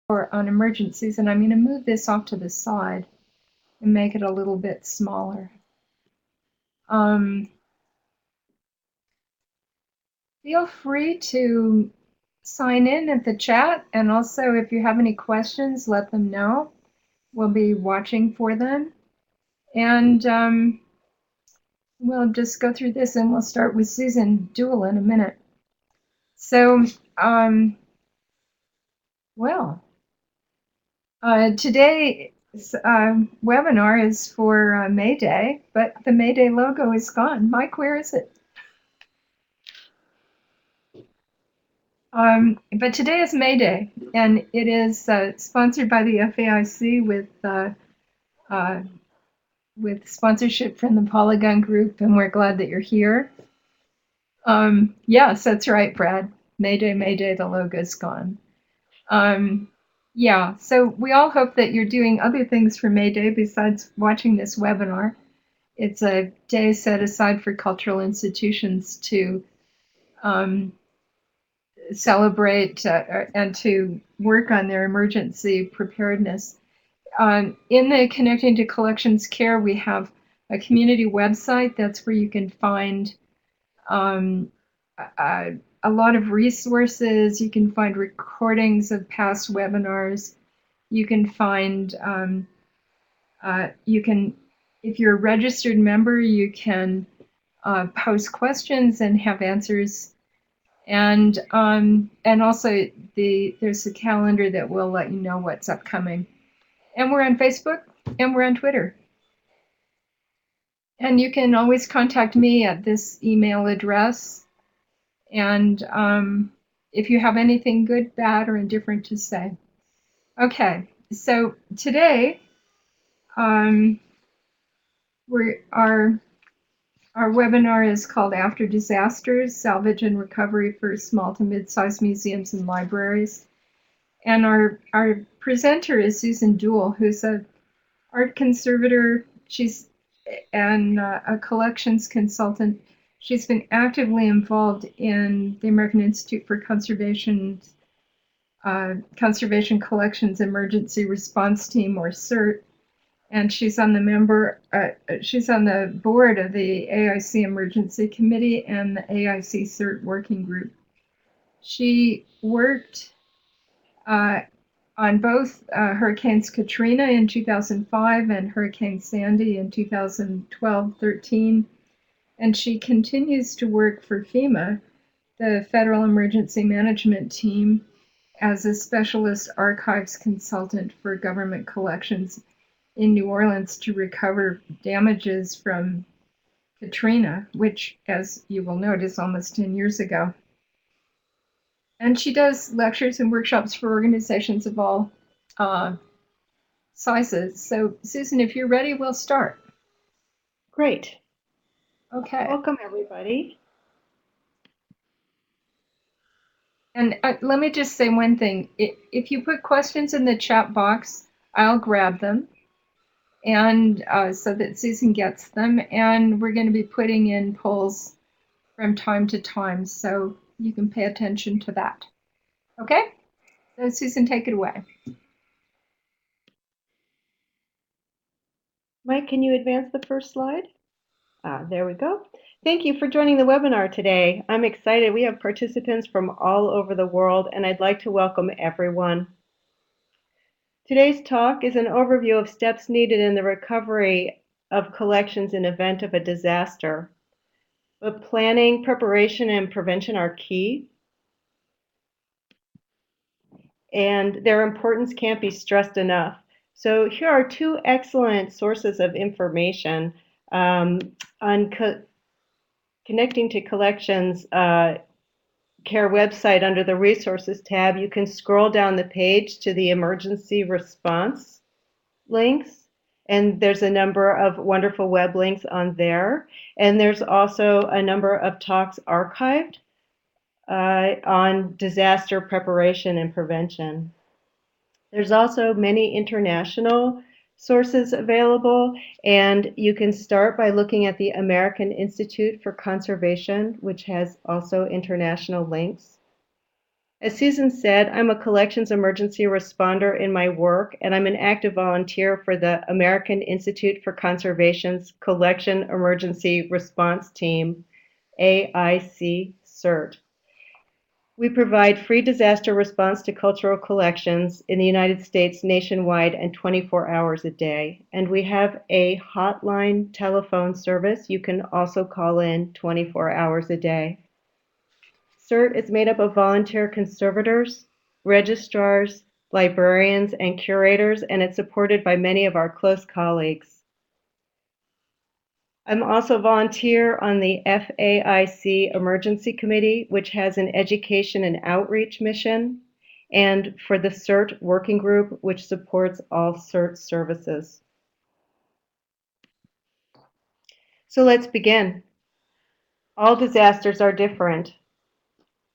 on emergencies, and I'm going to move this off to the side and make it a little bit smaller. Feel free to sign in at the chat, and also if you have any questions, let them know. We'll be watching for them. And we'll just go through this, and we'll start with Susan Duell in a minute. So, today's webinar is for Mayday, but the Mayday logo is gone. Mike, where is it? But today is Mayday, and it is sponsored by the FAIC with sponsorship from the Polygon Group, and we're glad that you're here. Yes, that's right, Brad. Mayday, Mayday, the logo's gone. Yeah, so we all hope that you're doing other things for Mayday besides watching this webinar. It's a day set aside for cultural institutions to celebrate and to work on their emergency preparedness. In the Connecting to Collections Care, we have a community website. That's where you can find a lot of resources. You can find recordings of past webinars. You can find, if you're a registered member, you can post questions and have answers. And also there's a calendar that will let you know what's upcoming. And we're on Facebook and we're on Twitter. And you can always contact me at this email address. And if you have anything good, bad, or indifferent to say. Okay, so today our webinar is called After Disasters, Salvage and Recovery for Small to Mid-sized Museums and Libraries. And our presenter is Susan Duell, who's an art conservator. She's a collections consultant. She's been actively involved in the American Institute for Conservation Collections Emergency Response Team, or CERT, and she's on the board of the AIC Emergency Committee and the AIC CERT Working Group. She worked on both Hurricanes Katrina in 2005 and Hurricane Sandy in 2012-13, and she continues to work for FEMA, the Federal Emergency Management Team, as a specialist archives consultant for government collections in New Orleans to recover damages from Katrina, which, as you will note, is almost 10 years ago. And she does lectures and workshops for organizations of all sizes. So, Susan, if you're ready, we'll start. Great. Okay. Welcome, everybody. And let me just say one thing. If you put questions in the chat box, I'll grab them, and so that Susan gets them. And we're going to be putting in polls from time to time, so you can pay attention to that. Okay? So Susan, take it away. Mike, can you advance the first slide? There we go. Thank you for joining the webinar today. I'm excited. We have participants from all over the world, and I'd like to welcome everyone. Today's talk is an overview of steps needed in the recovery of collections in event of a disaster. But planning, preparation, and prevention are key, and their importance can't be stressed enough. So here are two excellent sources of information on Connecting to Collections Care website. Under the Resources tab, you can scroll down the page to the emergency response links, and there's a number of wonderful web links on there. And there's also a number of talks archived on disaster preparation and prevention. There's also many international sources available, and you can start by looking at the American Institute for Conservation, which has also international links. As Susan said, I'm a collections emergency responder in my work, and I'm an active volunteer for the American Institute for Conservation's Collection Emergency Response Team, AIC CERT. We provide free disaster response to cultural collections in the United States nationwide and 24 hours a day. And we have a hotline telephone service. You can also call in 24 hours a day. CERT is made up of volunteer conservators, registrars, librarians, and curators, and it's supported by many of our close colleagues. I'm also a volunteer on the FAIC Emergency Committee, which has an education and outreach mission, and for the CERT Working Group, which supports all CERT services. So let's begin. All disasters are different.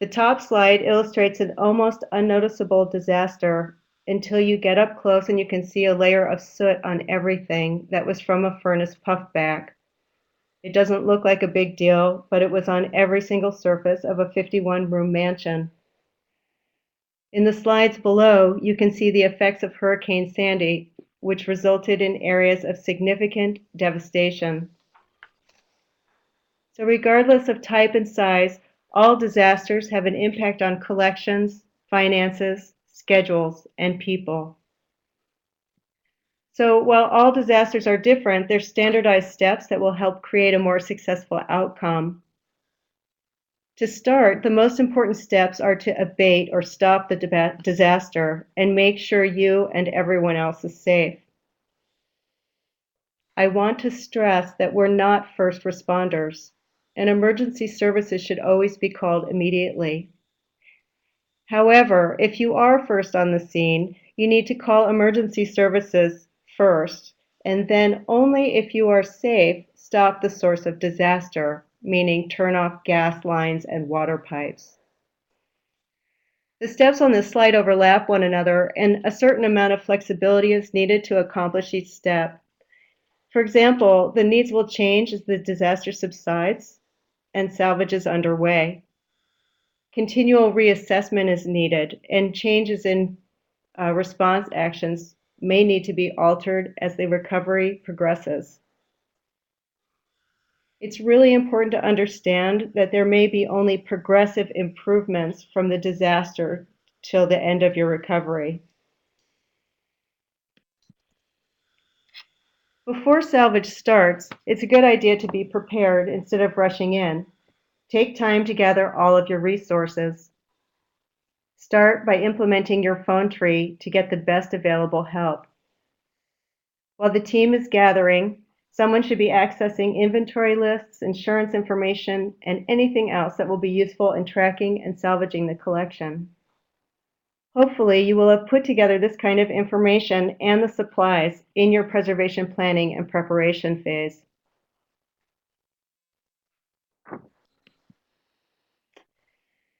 The top slide illustrates an almost unnoticeable disaster until you get up close and you can see a layer of soot on everything that was from a furnace puffback. It doesn't look like a big deal, but it was on every single surface of a 51-room mansion. In the slides below, you can see the effects of Hurricane Sandy, which resulted in areas of significant devastation. So regardless of type and size, all disasters have an impact on collections, finances, schedules, and people. So while all disasters are different, there's standardized steps that will help create a more successful outcome. To start, the most important steps are to abate or stop the disaster and make sure you and everyone else is safe. I want to stress that we're not first responders, and emergency services should always be called immediately. However, if you are first on the scene, you need to call emergency services first, and then only if you are safe, stop the source of disaster, meaning turn off gas lines and water pipes. The steps on this slide overlap one another, and a certain amount of flexibility is needed to accomplish each step. For example, the needs will change as the disaster subsides and salvage is underway. Continual reassessment is needed, and changes in response actions may need to be altered as the recovery progresses. It's really important to understand that there may be only progressive improvements from the disaster till the end of your recovery. Before salvage starts, it's a good idea to be prepared instead of rushing in. Take time to gather all of your resources. Start by implementing your phone tree to get the best available help. While the team is gathering, someone should be accessing inventory lists, insurance information, and anything else that will be useful in tracking and salvaging the collection. Hopefully, you will have put together this kind of information and the supplies in your preservation planning and preparation phase.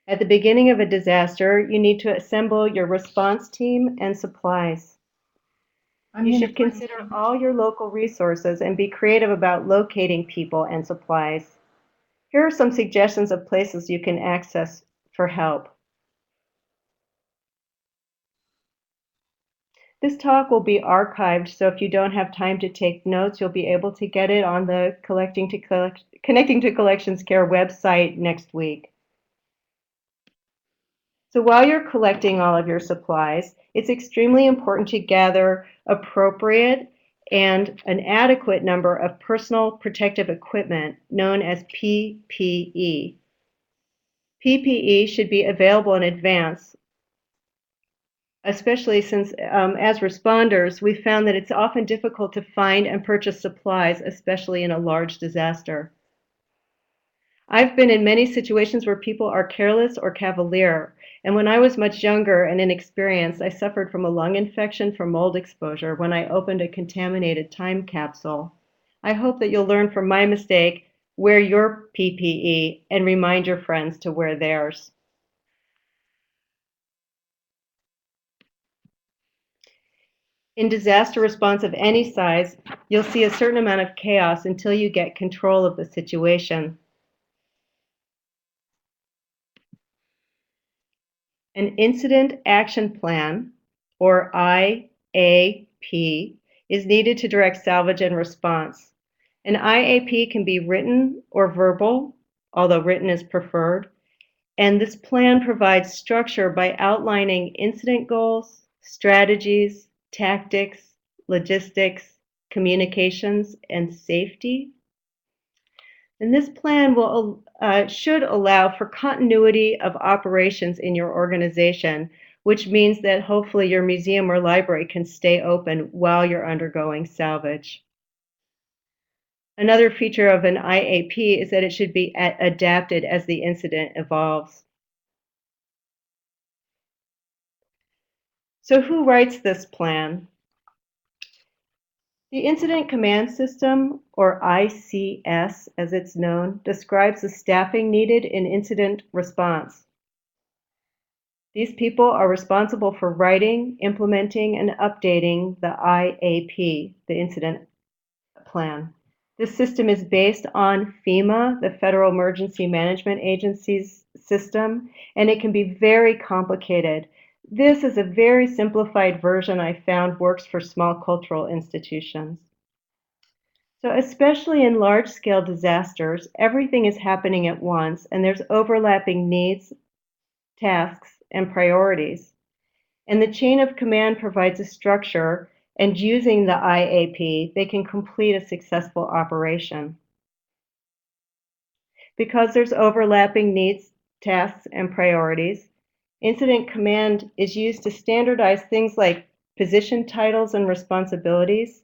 At the beginning of a disaster, you need to assemble your response team and supplies. You should consider all your local resources and be creative about locating people and supplies. Here are some suggestions of places you can access for help. This talk will be archived, so if you don't have time to take notes, you'll be able to get it on the Connecting to Collections Care website next week. So while you're collecting all of your supplies, it's extremely important to gather appropriate and an adequate number of personal protective equipment known as PPE. PPE should be available in advance, especially since as responders, we found that it's often difficult to find and purchase supplies, especially in a large disaster. I've been in many situations where people are careless or cavalier, and when I was much younger and inexperienced, I suffered from a lung infection from mold exposure when I opened a contaminated time capsule. I hope that you'll learn from my mistake, wear your PPE, and remind your friends to wear theirs. In disaster response of any size, you'll see a certain amount of chaos until you get control of the situation. An Incident Action Plan, or IAP, is needed to direct salvage and response. An IAP can be written or verbal, although written is preferred, and this plan provides structure by outlining incident goals, strategies, tactics, logistics, communications, and safety. And this plan should allow for continuity of operations in your organization, which means that hopefully your museum or library can stay open while you're undergoing salvage. Another feature of an IAP is that it should be adapted as the incident evolves. So who writes this plan? The Incident Command System, or ICS as it's known, describes the staffing needed in incident response. These people are responsible for writing, implementing, and updating the IAP, the incident plan. This system is based on FEMA, the Federal Emergency Management Agency's system, and it can be very complicated. This is a very simplified version I found works for small cultural institutions. So especially in large-scale disasters, everything is happening at once and there's overlapping needs, tasks, and priorities. And the chain of command provides a structure, and using the IAP, they can complete a successful operation. Because there's overlapping needs, tasks, and priorities, incident command is used to standardize things like position titles and responsibilities,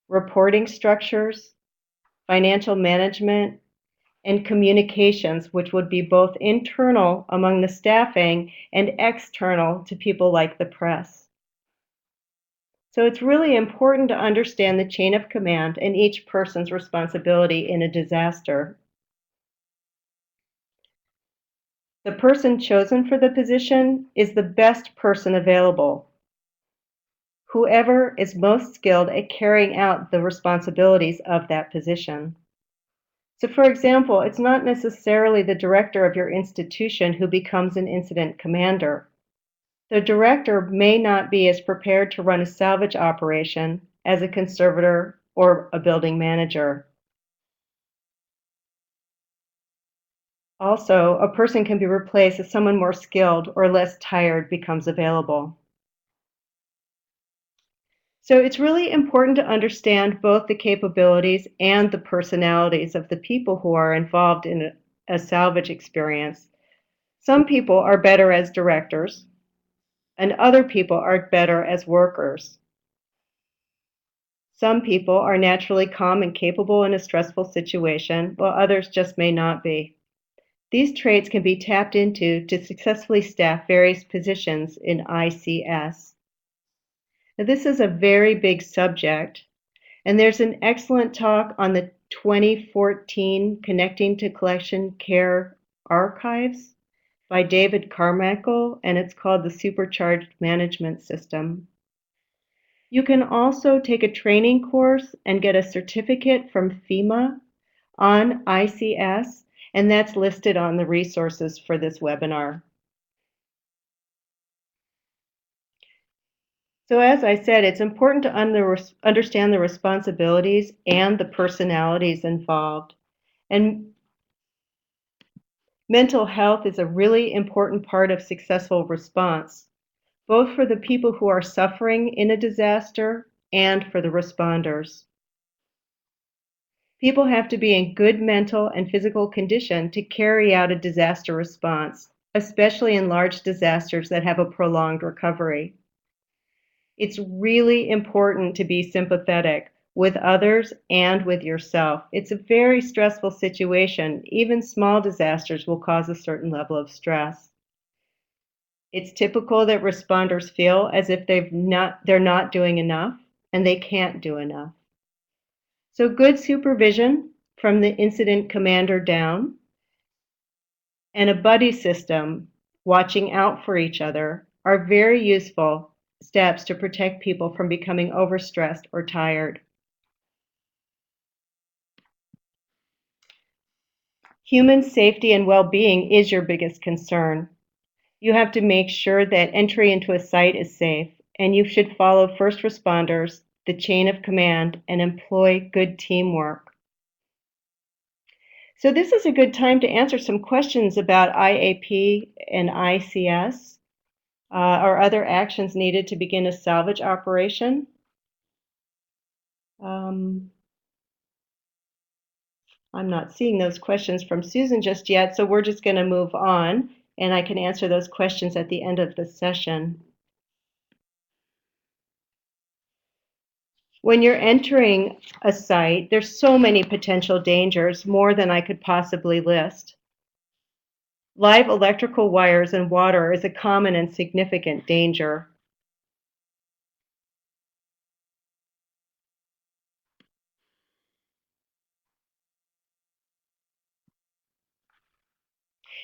reporting structures, financial management, and communications, which would be both internal among the staffing and external to people like the press. So it's really important to understand the chain of command and each person's responsibility in a disaster. The person chosen for the position is the best person available. Whoever is most skilled at carrying out the responsibilities of that position. So for example, it's not necessarily the director of your institution who becomes an incident commander. The director may not be as prepared to run a salvage operation as a conservator or a building manager. Also, a person can be replaced as someone more skilled or less tired becomes available. So it's really important to understand both the capabilities and the personalities of the people who are involved in a salvage experience. Some people are better as directors, and other people are better as workers. Some people are naturally calm and capable in a stressful situation, while others just may not be. These traits can be tapped into to successfully staff various positions in ICS. Now, this is a very big subject, and there's an excellent talk on the 2014 Connecting to Collection Care Archives by David Carmichael, and it's called the Supercharged Management System. You can also take a training course and get a certificate from FEMA on ICS, and that's listed on the resources for this webinar. So as I said, it's important to understand the responsibilities and the personalities involved. And mental health is a really important part of successful response, both for the people who are suffering in a disaster and for the responders. People have to be in good mental and physical condition to carry out a disaster response, especially in large disasters that have a prolonged recovery. It's really important to be sympathetic with others and with yourself. It's a very stressful situation. Even small disasters will cause a certain level of stress. It's typical that responders feel as if they're not doing enough and they can't do enough. So good supervision from the incident commander down and a buddy system watching out for each other are very useful steps to protect people from becoming overstressed or tired. Human safety and well-being is your biggest concern. You have to make sure that entry into a site is safe, and you should follow first responders, the chain of command, and employ good teamwork. So this is a good time to answer some questions about IAP and ICS. Or other actions needed to begin a salvage operation? I'm not seeing those questions from Susan just yet, so we're just going to move on, and I can answer those questions at the end of the session. When you're entering a site, there's so many potential dangers, more than I could possibly list. Live electrical wires and water is a common and significant danger.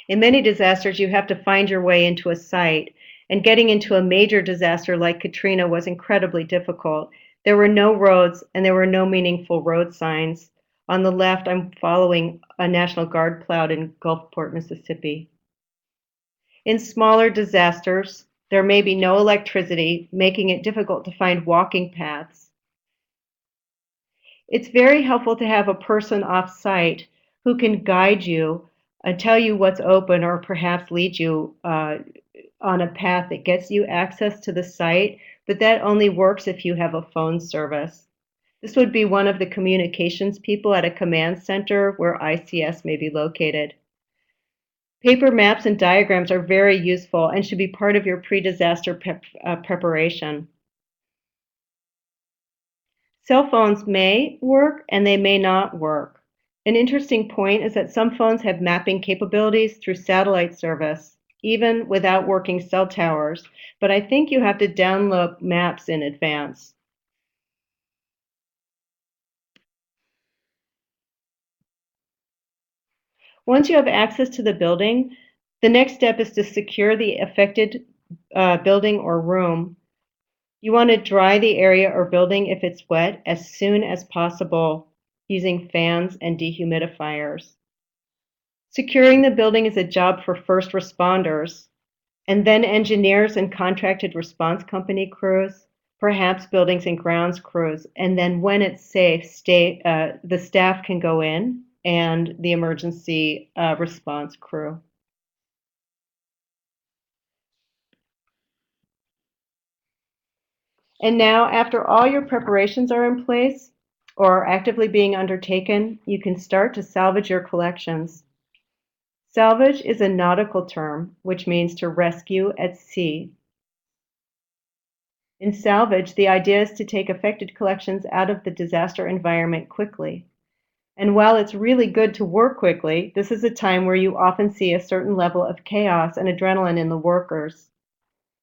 In many disasters, you have to find your way into a site, and getting into a major disaster like Katrina was incredibly difficult. There were no roads, and there were no meaningful road signs. On the left, I'm following a National Guard plow in Gulfport, Mississippi. In smaller disasters, there may be no electricity, making it difficult to find walking paths. It's very helpful to have a person off-site who can guide you, tell you what's open, or perhaps lead you on a path that gets you access to the site, but that only works if you have a phone service. This would be one of the communications people at a command center where ICS may be located. Paper maps and diagrams are very useful and should be part of your pre-disaster preparation. Cell phones may work and they may not work. An interesting point is that some phones have mapping capabilities through satellite service, even without working cell towers, but I think you have to download maps in advance. Once you have access to the building, the next step is to secure the affected building or room. You want to dry the area or building if it's wet as soon as possible using fans and dehumidifiers. Securing the building is a job for first responders, and then engineers and contracted response company crews, perhaps buildings and grounds crews, and then when it's safe, the staff can go in and the emergency response crew. And now, after all your preparations are in place or are actively being undertaken, you can start to salvage your collections. Salvage is a nautical term, which means to rescue at sea. In salvage, the idea is to take affected collections out of the disaster environment quickly. And while it's really good to work quickly, this is a time where you often see a certain level of chaos and adrenaline in the workers.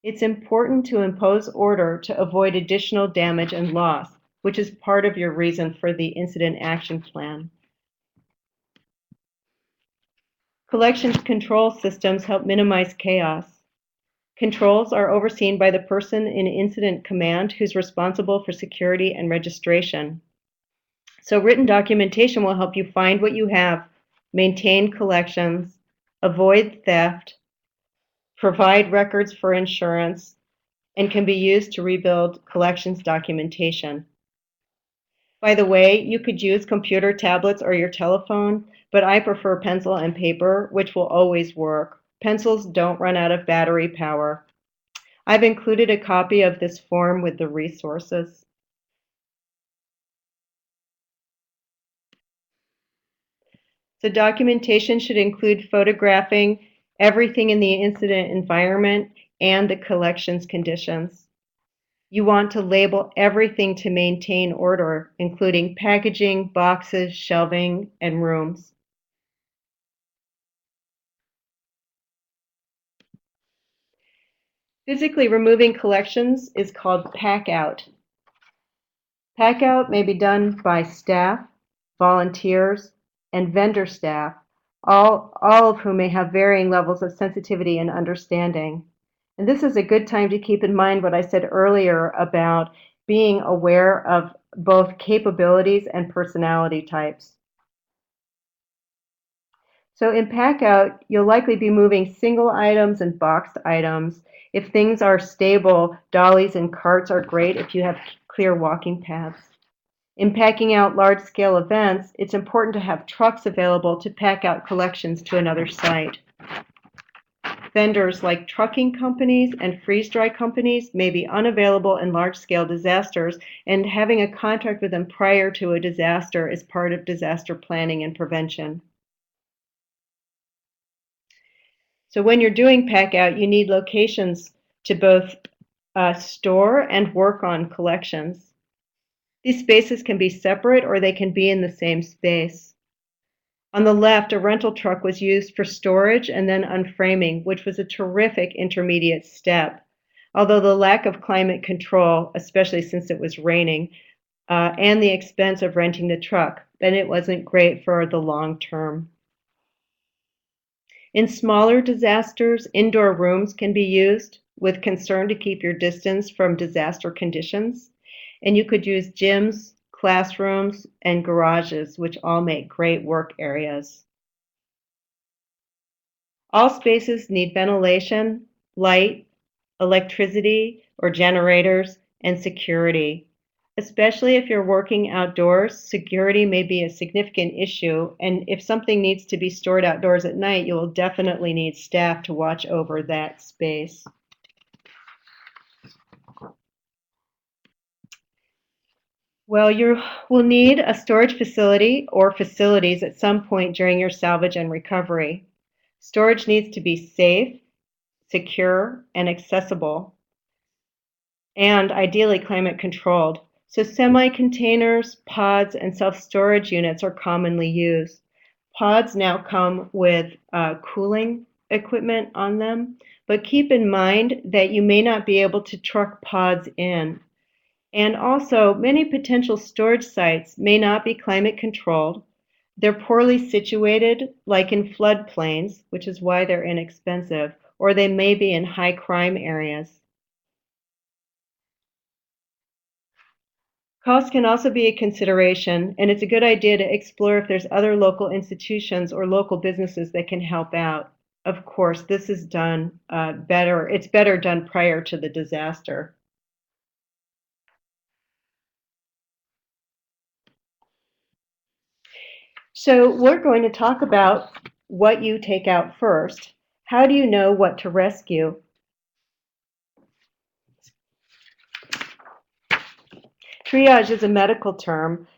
It's important to impose order to avoid additional damage and loss, which is part of your reason for the incident action plan. Collections control systems help minimize chaos. Controls are overseen by the person in incident command who's responsible for security and registration. So written documentation will help you find what you have, maintain collections, avoid theft, provide records for insurance, and can be used to rebuild collections documentation. By the way, you could use computer tablets or your telephone, but I prefer pencil and paper, which will always work. Pencils don't run out of battery power. I've included a copy of this form with the resources. So documentation should include photographing everything in the incident environment and the collections conditions. You want to label everything to maintain order, including packaging, boxes, shelving, and rooms. Physically removing collections is called pack out. Pack out may be done by staff, volunteers, and vendor staff, all of whom may have varying levels of sensitivity and understanding. And this is a good time to keep in mind what I said earlier about being aware of both capabilities and personality types. So in pack out, you'll likely be moving single items and boxed items. If things are stable, dollies and carts are great if you have clear walking paths. In packing out large-scale events, it's important to have trucks available to pack out collections to another site. Vendors like trucking companies and freeze-dry companies may be unavailable in large-scale disasters, and having a contract with them prior to a disaster is part of disaster planning and prevention. So when you're doing pack out, you need locations to both store and work on collections. These spaces can be separate or they can be in the same space. On the left, a rental truck was used for storage and then unframing, which was a terrific intermediate step. Although the lack of climate control, especially since it was raining, and the expense of renting the truck, then it wasn't great for the long term. In smaller disasters, indoor rooms can be used with concern to keep your distance from disaster conditions. And you could use gyms, classrooms, and garages, which all make great work areas. All spaces need ventilation, light, electricity or generators, and security. Especially if you're working outdoors, security may be a significant issue, and if something needs to be stored outdoors at night, you will definitely need staff to watch over that space. Well, you will need a storage facility or facilities at some point during your salvage and recovery. Storage needs to be safe, secure, and accessible, and ideally climate controlled. So semi-containers, pods, and self-storage units are commonly used. Pods now come with cooling equipment on them, but keep in mind that you may not be able to truck pods in. And also, many potential storage sites may not be climate controlled. They're poorly situated, like in floodplains, which is why they're inexpensive, or they may be in high crime areas. Cost can also be a consideration, and it's a good idea to explore if there's other local institutions or local businesses that can help out. Of course, this is done it's better done prior to the disaster. So we're going to talk about what you take out first. How do you know what to rescue? Triage is a medical term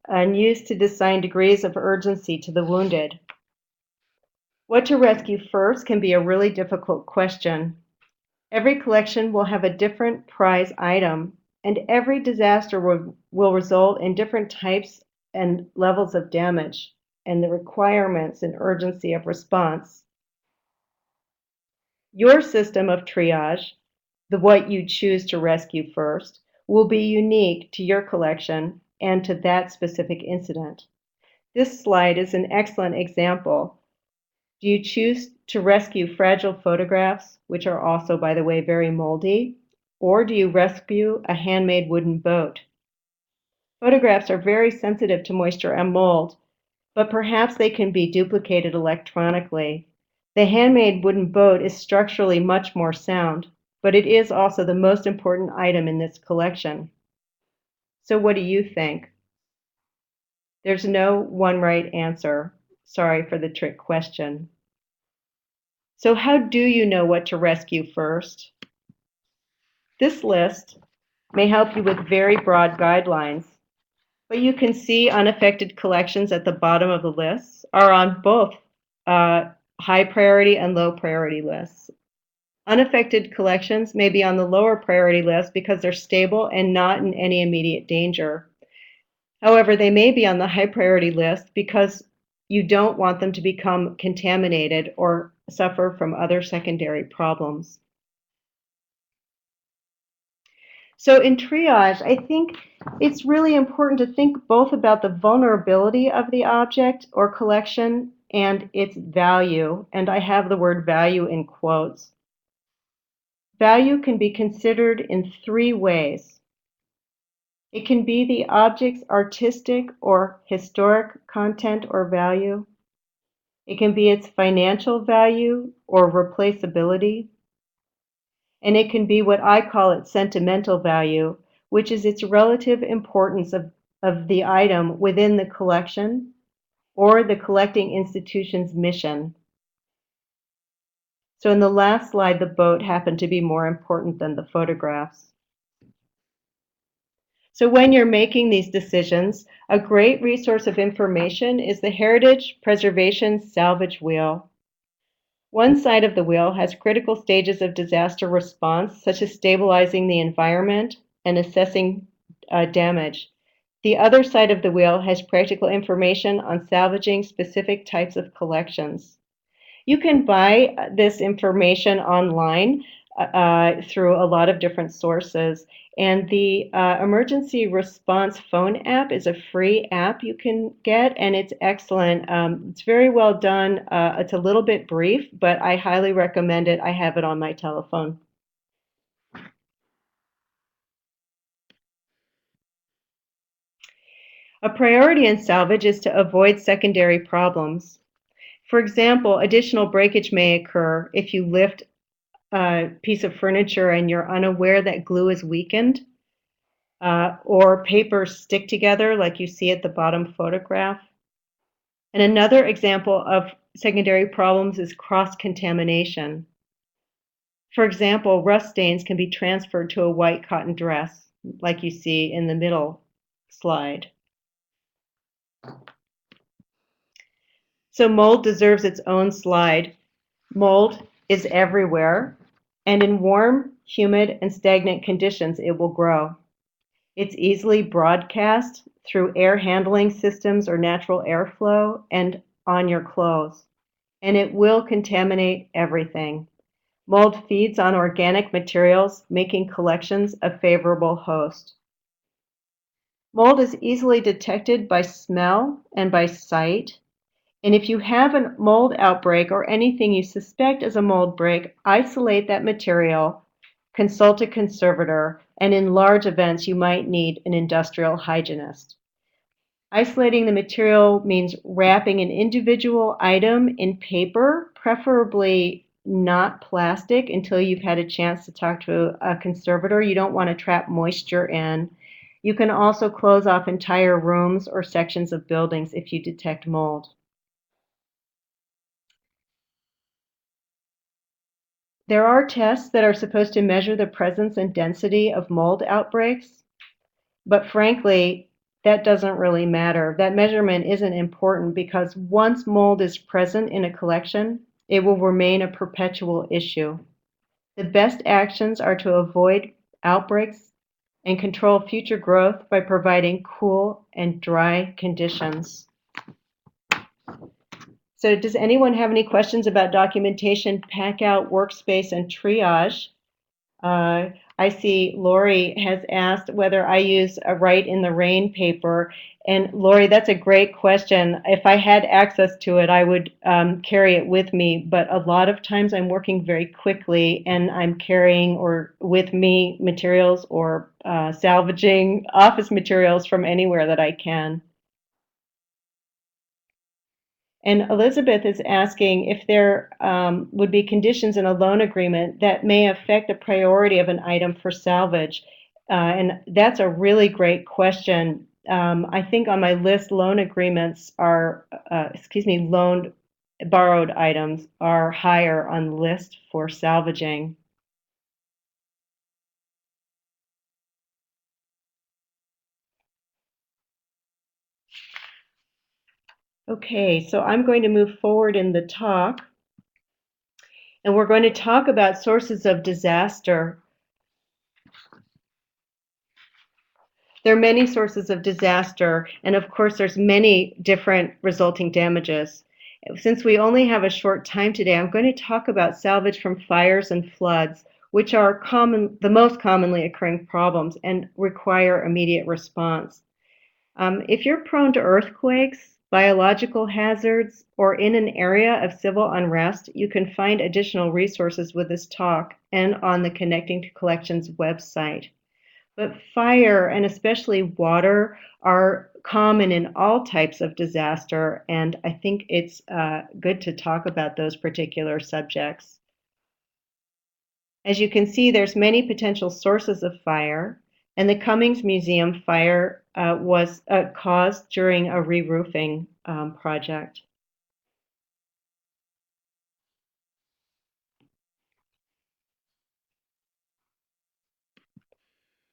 and used to assign degrees of urgency to the wounded. What to rescue first can be a really difficult question. Every collection will have a different prize item, and every disaster will result in different types and levels of damage and the requirements and urgency of response. Your system of triage, what you choose to rescue first, will be unique to your collection and to that specific incident. This slide is an excellent example. Do you choose to rescue fragile photographs, which are also, by the way, very moldy, or do you rescue a handmade wooden boat? Photographs are very sensitive to moisture and mold, but perhaps they can be duplicated electronically. The handmade wooden boat is structurally much more sound, but it is also the most important item in this collection. So what do you think? There's no one right answer. Sorry for the trick question. So how do you know what to rescue first? This list may help you with very broad guidelines, but you can see unaffected collections at the bottom of the list are on both high priority and low priority lists. Unaffected collections may be on the lower priority list because they're stable and not in any immediate danger. However, they may be on the high priority list because you don't want them to become contaminated or suffer from other secondary problems. So in triage, I think it's really important to think both about the vulnerability of the object or collection and its value, and I have the word value in quotes. Value can be considered in three ways. It can be the object's artistic or historic content or value. It can be its financial value or replaceability. And it can be what I call its sentimental value, which is its relative importance of the item within the collection or the collecting institution's mission. So in the last slide, the boat happened to be more important than the photographs. So when you're making these decisions, a great resource of information is the Heritage Preservation Salvage Wheel. One side of the wheel has critical stages of disaster response, such as stabilizing the environment and assessing damage. The other side of the wheel has practical information on salvaging specific types of collections. You can buy this information online through a lot of different sources. And the emergency response phone app is a free app you can get, and it's excellent. It's very well done. It's a little bit brief, but I highly recommend it. I have it on my telephone. A priority in salvage is to avoid secondary problems. For example, additional breakage may occur if you lift a piece of furniture and you're unaware that glue is weakened, or papers stick together like you see at the bottom photograph. And another example of secondary problems is cross-contamination. For example, rust stains can be transferred to a white cotton dress, like you see in the middle slide. So mold deserves its own slide. Mold is everywhere, and in warm, humid, and stagnant conditions, it will grow. It's easily broadcast through air handling systems or natural airflow and on your clothes, and it will contaminate everything. Mold feeds on organic materials, making collections a favorable host. Mold is easily detected by smell and by sight. And if you have a mold outbreak or anything you suspect is a mold break, isolate that material, consult a conservator, and in large events, you might need an industrial hygienist. Isolating the material means wrapping an individual item in paper, preferably not plastic, until you've had a chance to talk to a conservator. You don't want to trap moisture in. You can also close off entire rooms or sections of buildings if you detect mold. There are tests that are supposed to measure the presence and density of mold outbreaks, but frankly, that doesn't really matter. That measurement isn't important because once mold is present in a collection, it will remain a perpetual issue. The best actions are to avoid outbreaks and control future growth by providing cool and dry conditions. So does anyone have any questions about documentation, pack out, workspace, and triage? I see Lori has asked whether I use a Write in the Rain paper. And Lori, that's a great question. If I had access to it, I would carry it with me. But a lot of times I'm working very quickly and I'm carrying or with me materials or salvaging office materials from anywhere that I can. And Elizabeth is asking if there would be conditions in a loan agreement that may affect the priority of an item for salvage. And that's a really great question. I think on my list, loan agreements are, loaned, borrowed items are higher on the list for salvaging. Okay, so I'm going to move forward in the talk. And we're going to talk about sources of disaster. There are many sources of disaster, and of course, there's many different resulting damages. Since we only have a short time today, I'm going to talk about salvage from fires and floods, which are the most commonly occurring problems and require immediate response. If you're prone to earthquakes, biological hazards, or in an area of civil unrest, you can find additional resources with this talk and on the Connecting to Collections website. But fire, and especially water, are common in all types of disaster, and I think it's good to talk about those particular subjects. As you can see, there's many potential sources of fire, and the Cummings Museum fire was caused during a re-roofing project.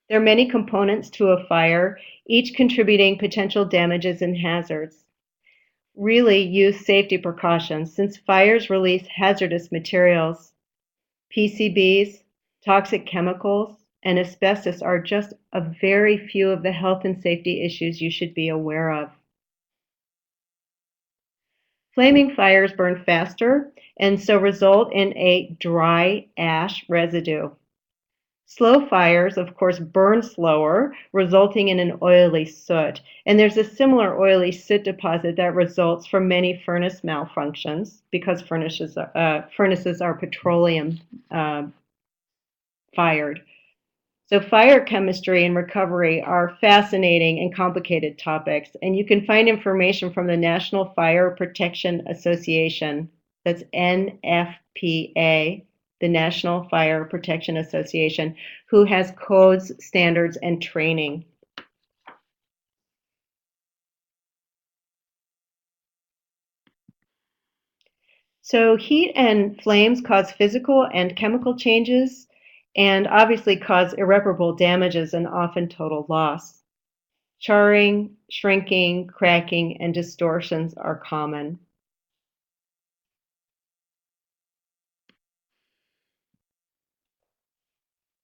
There are many components to a fire, each contributing potential damages and hazards. Really use safety precautions since fires release hazardous materials. PCBs, toxic chemicals, and asbestos are just a very few of the health and safety issues you should be aware of. Flaming fires burn faster and so result in a dry ash residue. Slow fires, of course, burn slower, resulting in an oily soot. And there's a similar oily soot deposit that results from many furnace malfunctions because furnaces are petroleum fired. So fire chemistry and recovery are fascinating and complicated topics, and you can find information from the National Fire Protection Association. That's NFPA, the National Fire Protection Association, who has codes, standards, and training. So heat and flames cause physical and chemical changes and obviously cause irreparable damages and often total loss. Charring, shrinking, cracking, and distortions are common.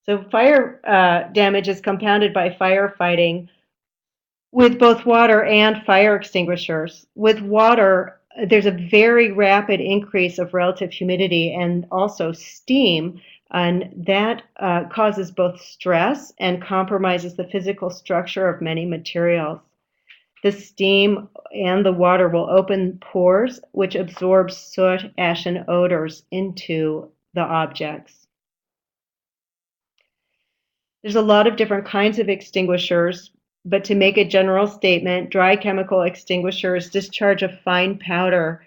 So fire damage is compounded by firefighting with both water and fire extinguishers. With water, there's a very rapid increase of relative humidity and also steam, and that causes both stress and compromises the physical structure of many materials. The steam and the water will open pores, which absorb soot, ash, and odors into the objects. There's a lot of different kinds of extinguishers, but to make a general statement, dry chemical extinguishers discharge a fine powder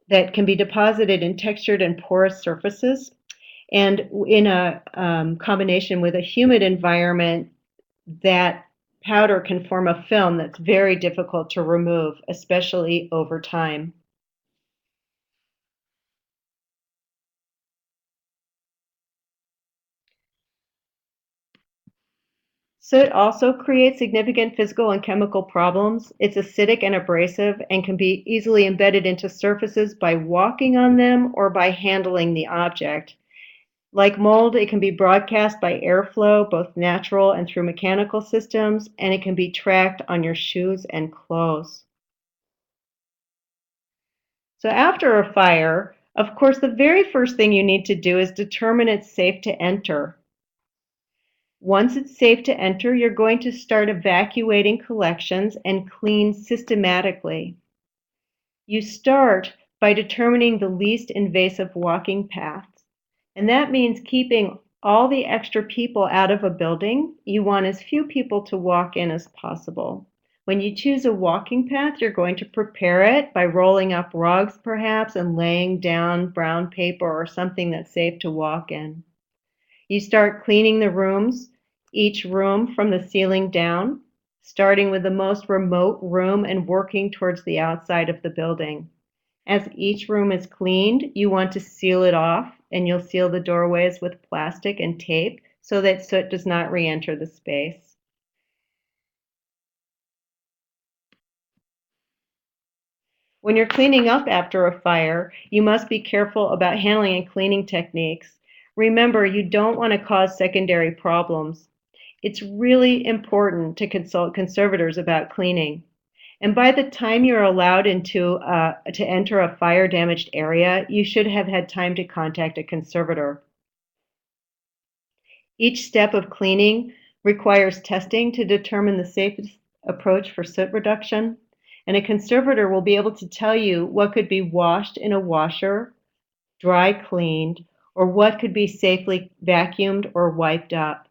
that can be deposited in textured and porous surfaces. And in a combination with a humid environment, that powder can form a film that's very difficult to remove, especially over time. Soot also creates significant physical and chemical problems. It's acidic and abrasive and can be easily embedded into surfaces by walking on them or by handling the object. Like mold, it can be broadcast by airflow, both natural and through mechanical systems, and it can be tracked on your shoes and clothes. So after a fire, of course, the very first thing you need to do is determine it's safe to enter. Once it's safe to enter, you're going to start evacuating collections and clean systematically. You start by determining the least invasive walking paths, and that means keeping all the extra people out of a building. You want as few people to walk in as possible. When you choose a walking path, you're going to prepare it by rolling up rugs perhaps and laying down brown paper or something that's safe to walk in. You start cleaning the rooms, each room from the ceiling down, starting with the most remote room and working towards the outside of the building. As each room is cleaned, you want to seal it off, and you'll seal the doorways with plastic and tape so that soot does not re-enter the space. When you're cleaning up after a fire, you must be careful about handling and cleaning techniques. Remember, you don't want to cause secondary problems. It's really important to consult conservators about cleaning. And by the time you're allowed to enter a fire-damaged area, you should have had time to contact a conservator. Each step of cleaning requires testing to determine the safest approach for soot reduction, and a conservator will be able to tell you what could be washed in a washer, dry cleaned, or what could be safely vacuumed or wiped up.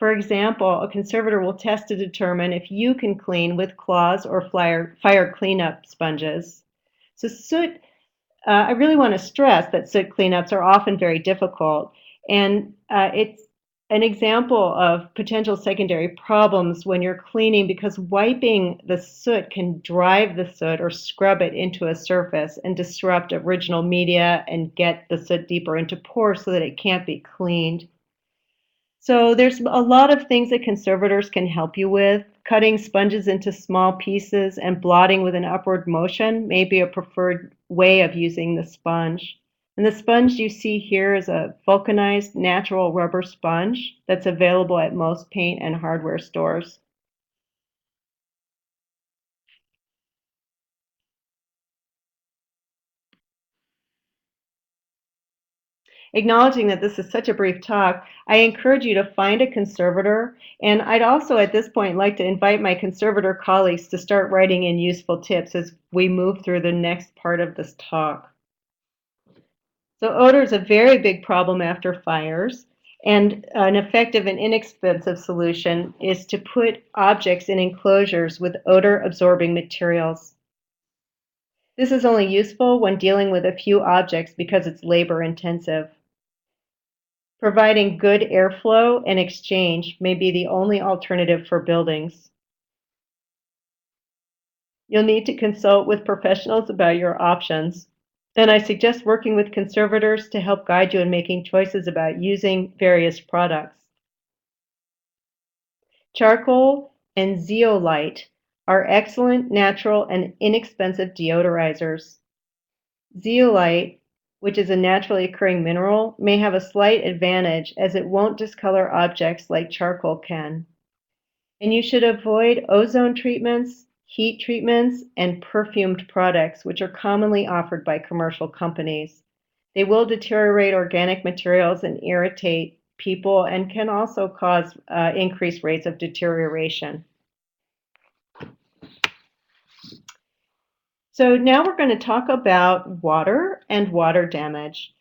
For example, a conservator will test to determine if you can clean with cloths or fire cleanup sponges. So soot, I really want to stress that soot cleanups are often very difficult, and it's an example of potential secondary problems when you're cleaning because wiping the soot can drive the soot or scrub it into a surface and disrupt original media and get the soot deeper into pores so that it can't be cleaned. So there's a lot of things that conservators can help you with. Cutting sponges into small pieces and blotting with an upward motion may be a preferred way of using the sponge. And the sponge you see here is a vulcanized natural rubber sponge that's available at most paint and hardware stores. Acknowledging that this is such a brief talk, I encourage you to find a conservator, and I'd also at this point like to invite my conservator colleagues to start writing in useful tips as we move through the next part of this talk. So odor is a very big problem after fires, and an effective and inexpensive solution is to put objects in enclosures with odor-absorbing materials. This is only useful when dealing with a few objects because it's labor-intensive. Providing good airflow and exchange may be the only alternative for buildings. You'll need to consult with professionals about your options, and I suggest working with conservators to help guide you in making choices about using various products. Charcoal and zeolite are excellent, natural, and inexpensive deodorizers. Zeolite, which is a naturally occurring mineral, may have a slight advantage as it won't discolor objects like charcoal can. And you should avoid ozone treatments, heat treatments, and perfumed products, which are commonly offered by commercial companies. They will deteriorate organic materials and irritate people and can also cause increased rates of deterioration. So now we're going to talk about water and water damage.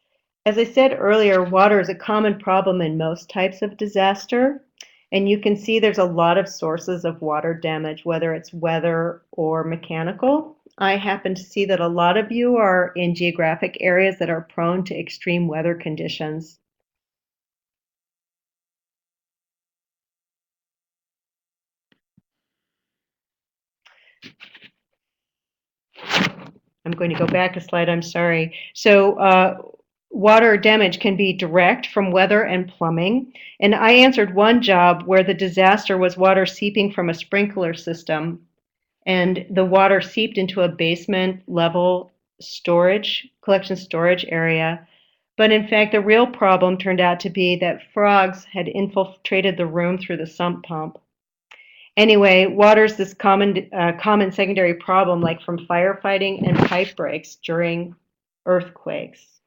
As I said earlier, water is a common problem in most types of disaster. And you can see there's a lot of sources of water damage, whether it's weather or mechanical. I happen to see that a lot of you are in geographic areas that are prone to extreme weather conditions. I'm going to go back a slide, I'm sorry. So water damage can be direct from weather and plumbing. And I answered one job where the disaster was water seeping from a sprinkler system, and the water seeped into a basement level collection storage area. But in fact, the real problem turned out to be that frogs had infiltrated the room through the sump pump. Anyway, water is this common secondary problem, like from firefighting and pipe breaks during earthquakes.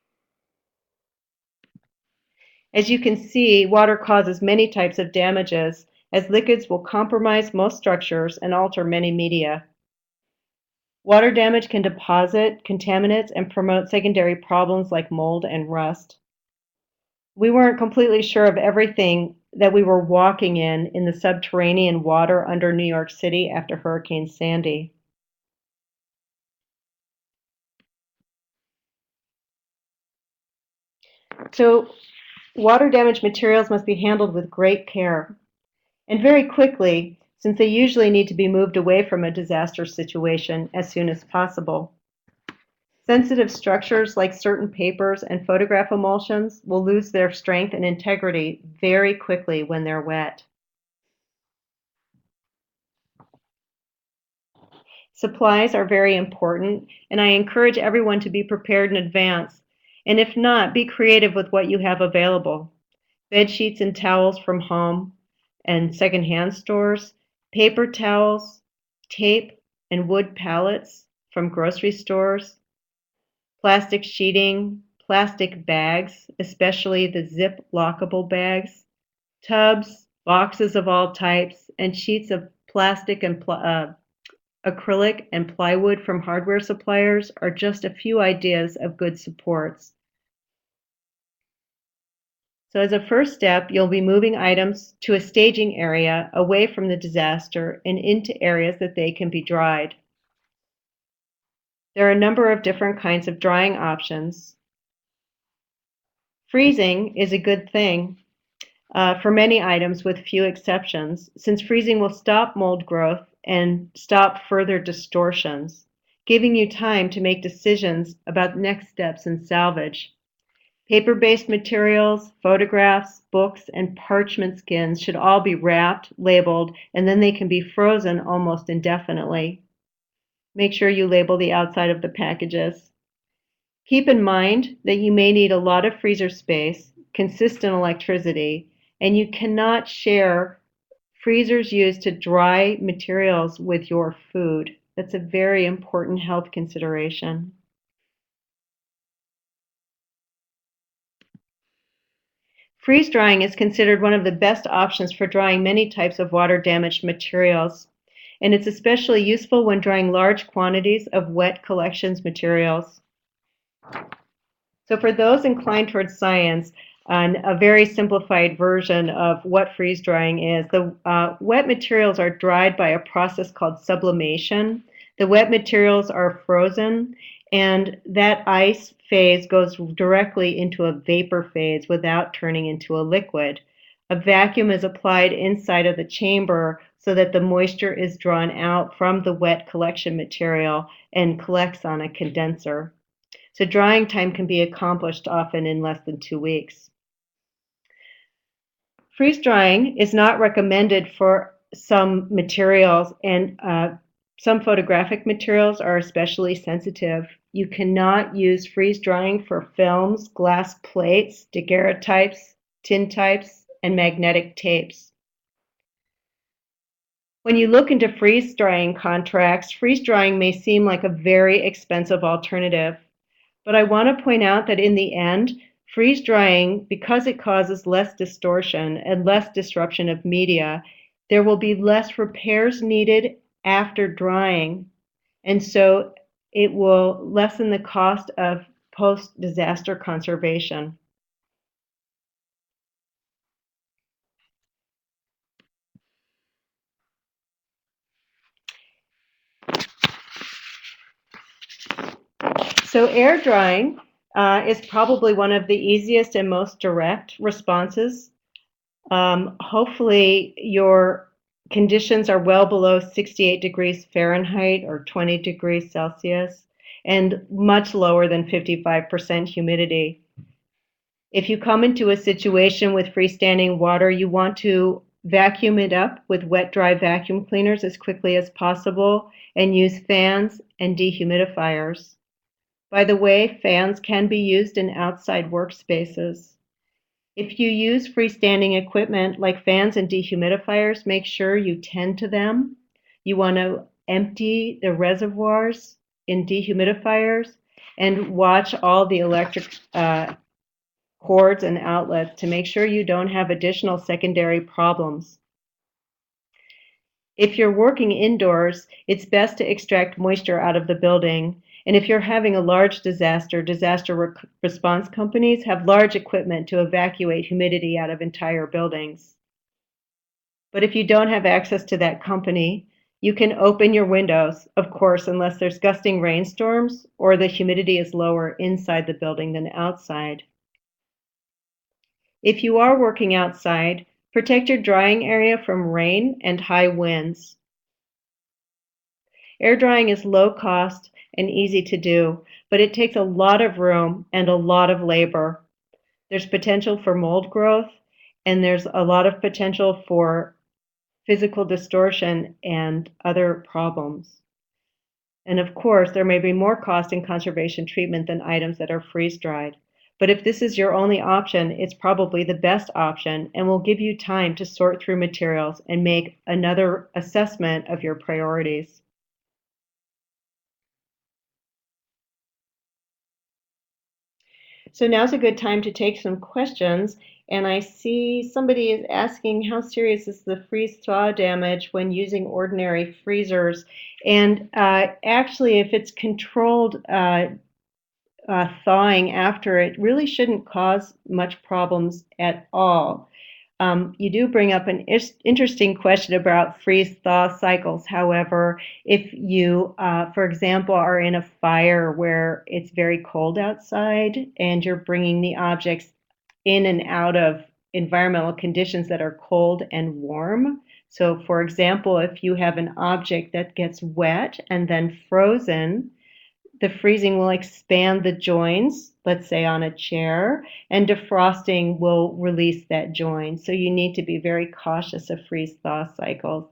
As you can see, water causes many types of damages, as liquids will compromise most structures and alter many media. Water damage can deposit contaminants and promote secondary problems like mold and rust. We weren't completely sure of everything that we were walking in the subterranean water under New York City after Hurricane Sandy. So water damaged materials must be handled with great care and very quickly, since they usually need to be moved away from a disaster situation as soon as possible. Sensitive structures like certain papers and photograph emulsions will lose their strength and integrity very quickly when they're wet. Supplies are very important, and I encourage everyone to be prepared in advance. And if not, be creative with what you have available. Bed sheets and towels from home and secondhand stores, paper towels, tape, and wood pallets from grocery stores, plastic sheeting, plastic bags, especially the zip lockable bags, tubs, boxes of all types, and sheets of plastic and acrylic and plywood from hardware suppliers are just a few ideas of good supports. So as a first step, you'll be moving items to a staging area away from the disaster and into areas that they can be dried. There are a number of different kinds of drying options. Freezing is a good thing for many items with few exceptions, since freezing will stop mold growth and stop further distortions, giving you time to make decisions about next steps in salvage. Paper-based materials, photographs, books, and parchment skins should all be wrapped, labeled, and then they can be frozen almost indefinitely. Make sure you label the outside of the packages. Keep in mind that you may need a lot of freezer space, consistent electricity, and you cannot share freezers used to dry materials with your food. That's a very important health consideration. Freeze drying is considered one of the best options for drying many types of water-damaged materials, and it's especially useful when drying large quantities of wet collections materials. So for those inclined towards science, a very simplified version of what freeze drying is, the wet materials are dried by a process called sublimation. The wet materials are frozen, and that ice phase goes directly into a vapor phase without turning into a liquid. A vacuum is applied inside of the chamber so that the moisture is drawn out from the wet collection material and collects on a condenser. So drying time can be accomplished often in less than 2 weeks. Freeze drying is not recommended for some materials, and some photographic materials are especially sensitive. You cannot use freeze drying for films, glass plates, daguerreotypes, tintypes, and magnetic tapes. When you look into freeze drying contracts, freeze drying may seem like a very expensive alternative. But I want to point out that in the end, freeze drying, because it causes less distortion and less disruption of media, there will be less repairs needed after drying. And so it will lessen the cost of post-disaster conservation. So air drying is probably one of the easiest and most direct responses. Hopefully your conditions are well below 68 degrees Fahrenheit or 20 degrees Celsius and much lower than 55% humidity. If you come into a situation with freestanding water, you want to vacuum it up with wet dry vacuum cleaners as quickly as possible and use fans and dehumidifiers. By the way, fans can be used in outside workspaces. If you use freestanding equipment like fans and dehumidifiers, make sure you tend to them. You want to empty the reservoirs in dehumidifiers and watch all the electric cords and outlets to make sure you don't have additional secondary problems. If you're working indoors, it's best to extract moisture out of the building. And if you're having a large disaster, response companies have large equipment to evacuate humidity out of entire buildings. But if you don't have access to that company, you can open your windows, of course, unless there's gusting rainstorms or the humidity is lower inside the building than outside. If you are working outside, protect your drying area from rain and high winds. Air drying is low cost and easy to do, but it takes a lot of room and a lot of labor. There's potential for mold growth, and there's a lot of potential for physical distortion and other problems. And of course, there may be more cost in conservation treatment than items that are freeze-dried. But if this is your only option, it's probably the best option and will give you time to sort through materials and make another assessment of your priorities. So now's a good time to take some questions. And I see somebody is asking, how serious is the freeze-thaw damage when using ordinary freezers? And actually, if it's controlled thawing after it really shouldn't cause much problems at all. You do bring up an interesting question about freeze-thaw cycles. However, if you, for example, are in a fire where it's very cold outside and you're bringing the objects in and out of environmental conditions that are cold and warm. So, for example, if you have an object that gets wet and then frozen, the freezing will expand the joins, let's say on a chair, and defrosting will release that join. So you need to be very cautious of freeze-thaw cycles.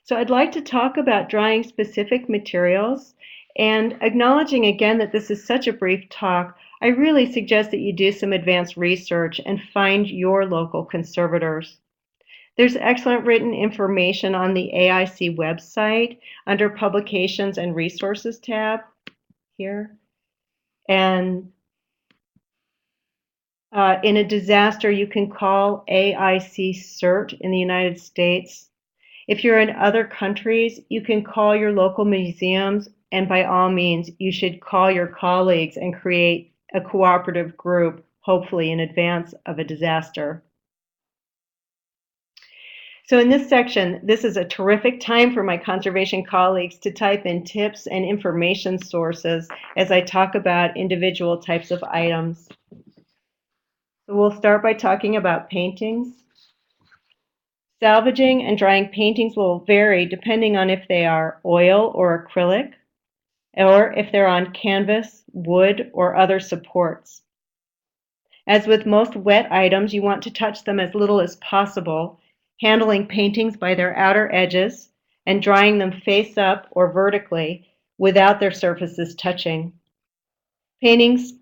So I'd like to talk about drying specific materials, and acknowledging again that this is such a brief talk, I really suggest that you do some advanced research and find your local conservators. There's excellent written information on the AIC website under Publications and Resources tab here. And in a disaster, you can call AIC CERT in the United States. If you're in other countries, you can call your local museums, and by all means, you should call your colleagues and create a cooperative group, hopefully in advance of a disaster. So in this section, this is a terrific time for my conservation colleagues to type in tips and information sources as I talk about individual types of items. So we'll start by talking about paintings. Salvaging and drying paintings will vary depending on if they are oil or acrylic, or if they're on canvas, wood, or other supports. As with most wet items, you want to touch them as little as possible, handling paintings by their outer edges and drying them face up or vertically without their surfaces touching. Paintings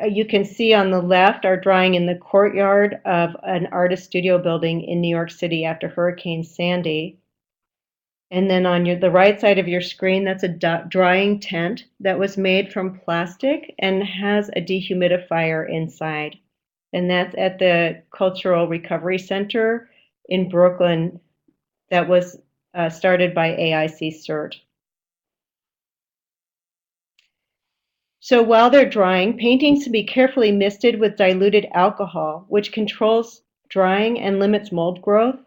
you can see on the left are drying in the courtyard of an artist studio building in New York City after Hurricane Sandy. And then on the right side of your screen, that's a drying tent that was made from plastic and has a dehumidifier inside. And that's at the Cultural Recovery Center in Brooklyn that was started by AIC CERT. So while they're drying, paintings should be carefully misted with diluted alcohol, which controls drying and limits mold growth.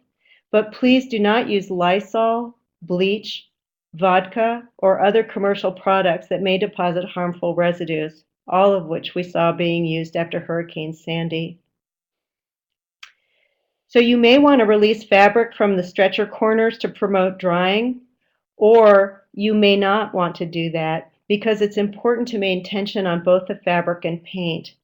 But please do not use Lysol, bleach, vodka, or other commercial products that may deposit harmful residues, all of which we saw being used after Hurricane Sandy. So you may want to release fabric from the stretcher corners to promote drying, or you may not want to do that because it's important to maintain tension on both the fabric and paint.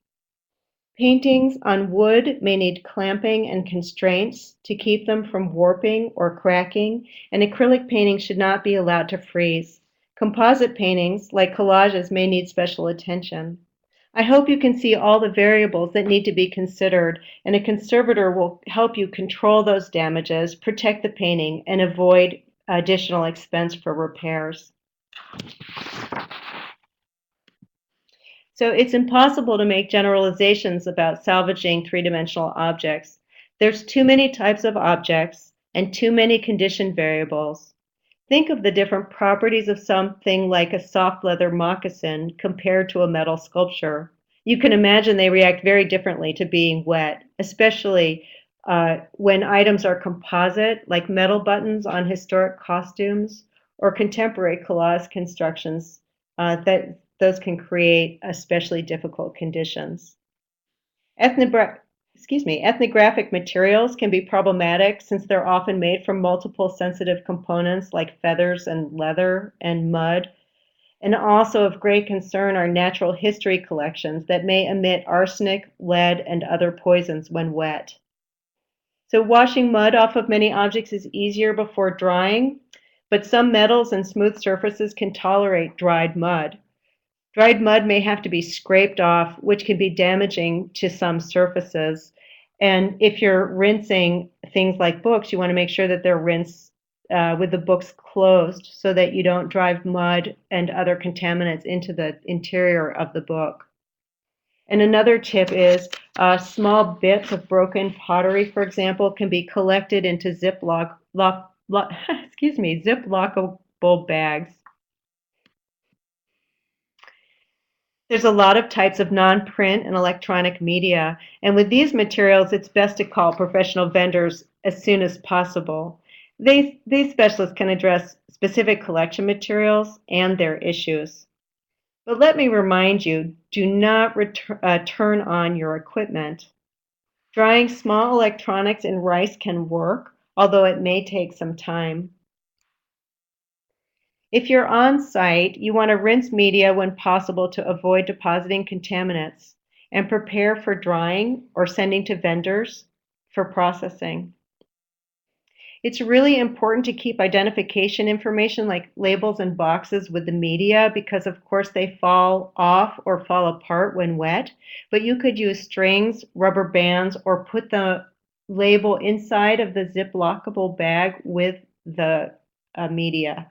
Paintings on wood may need clamping and constraints to keep them from warping or cracking, and acrylic paintings should not be allowed to freeze. Composite paintings, like collages, may need special attention. I hope you can see all the variables that need to be considered, and a conservator will help you control those damages, protect the painting, and avoid additional expense for repairs. So it's impossible to make generalizations about salvaging three-dimensional objects. There's too many types of objects and too many condition variables. Think of the different properties of something like a soft leather moccasin compared to a metal sculpture. You can imagine they react very differently to being wet, especially when items are composite, like metal buttons on historic costumes, or contemporary collage constructions that those can create especially difficult conditions. Ethnographic materials can be problematic since they're often made from multiple sensitive components like feathers and leather and mud. And also of great concern are natural history collections that may emit arsenic, lead, and other poisons when wet. So washing mud off of many objects is easier before drying, but some metals and smooth surfaces can tolerate dried mud. Dried mud may have to be scraped off, which can be damaging to some surfaces. And if you're rinsing things like books, you want to make sure that they're rinsed with the books closed so that you don't drive mud and other contaminants into the interior of the book. And another tip is small bits of broken pottery, for example, can be collected into Ziploc ziplockable bags. There's a lot of types of non-print and electronic media, and with these materials, it's best to call professional vendors as soon as possible. These specialists can address specific collection materials and their issues. But let me remind you, do not turn on your equipment. Drying small electronics in rice can work, although it may take some time. If you're on site, you want to rinse media when possible to avoid depositing contaminants and prepare for drying or sending to vendors for processing. It's really important to keep identification information like labels and boxes with the media because of course they fall off or fall apart when wet, but you could use strings, rubber bands, or put the label inside of the ziplockable bag with the media.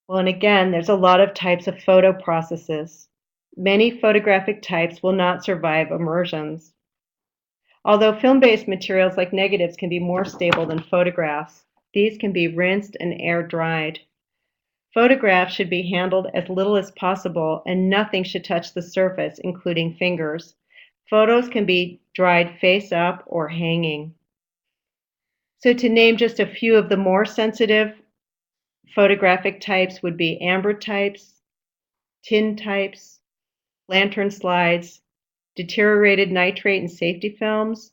Well, and again, there's a lot of types of photo processes. Many photographic types will not survive immersions. Although film-based materials like negatives can be more stable than photographs, these can be rinsed and air dried. Photographs should be handled as little as possible and nothing should touch the surface, including fingers. Photos can be dried face up or hanging. So to name just a few of the more sensitive photographic types would be amber types, tin types, lantern slides, deteriorated nitrate and safety films,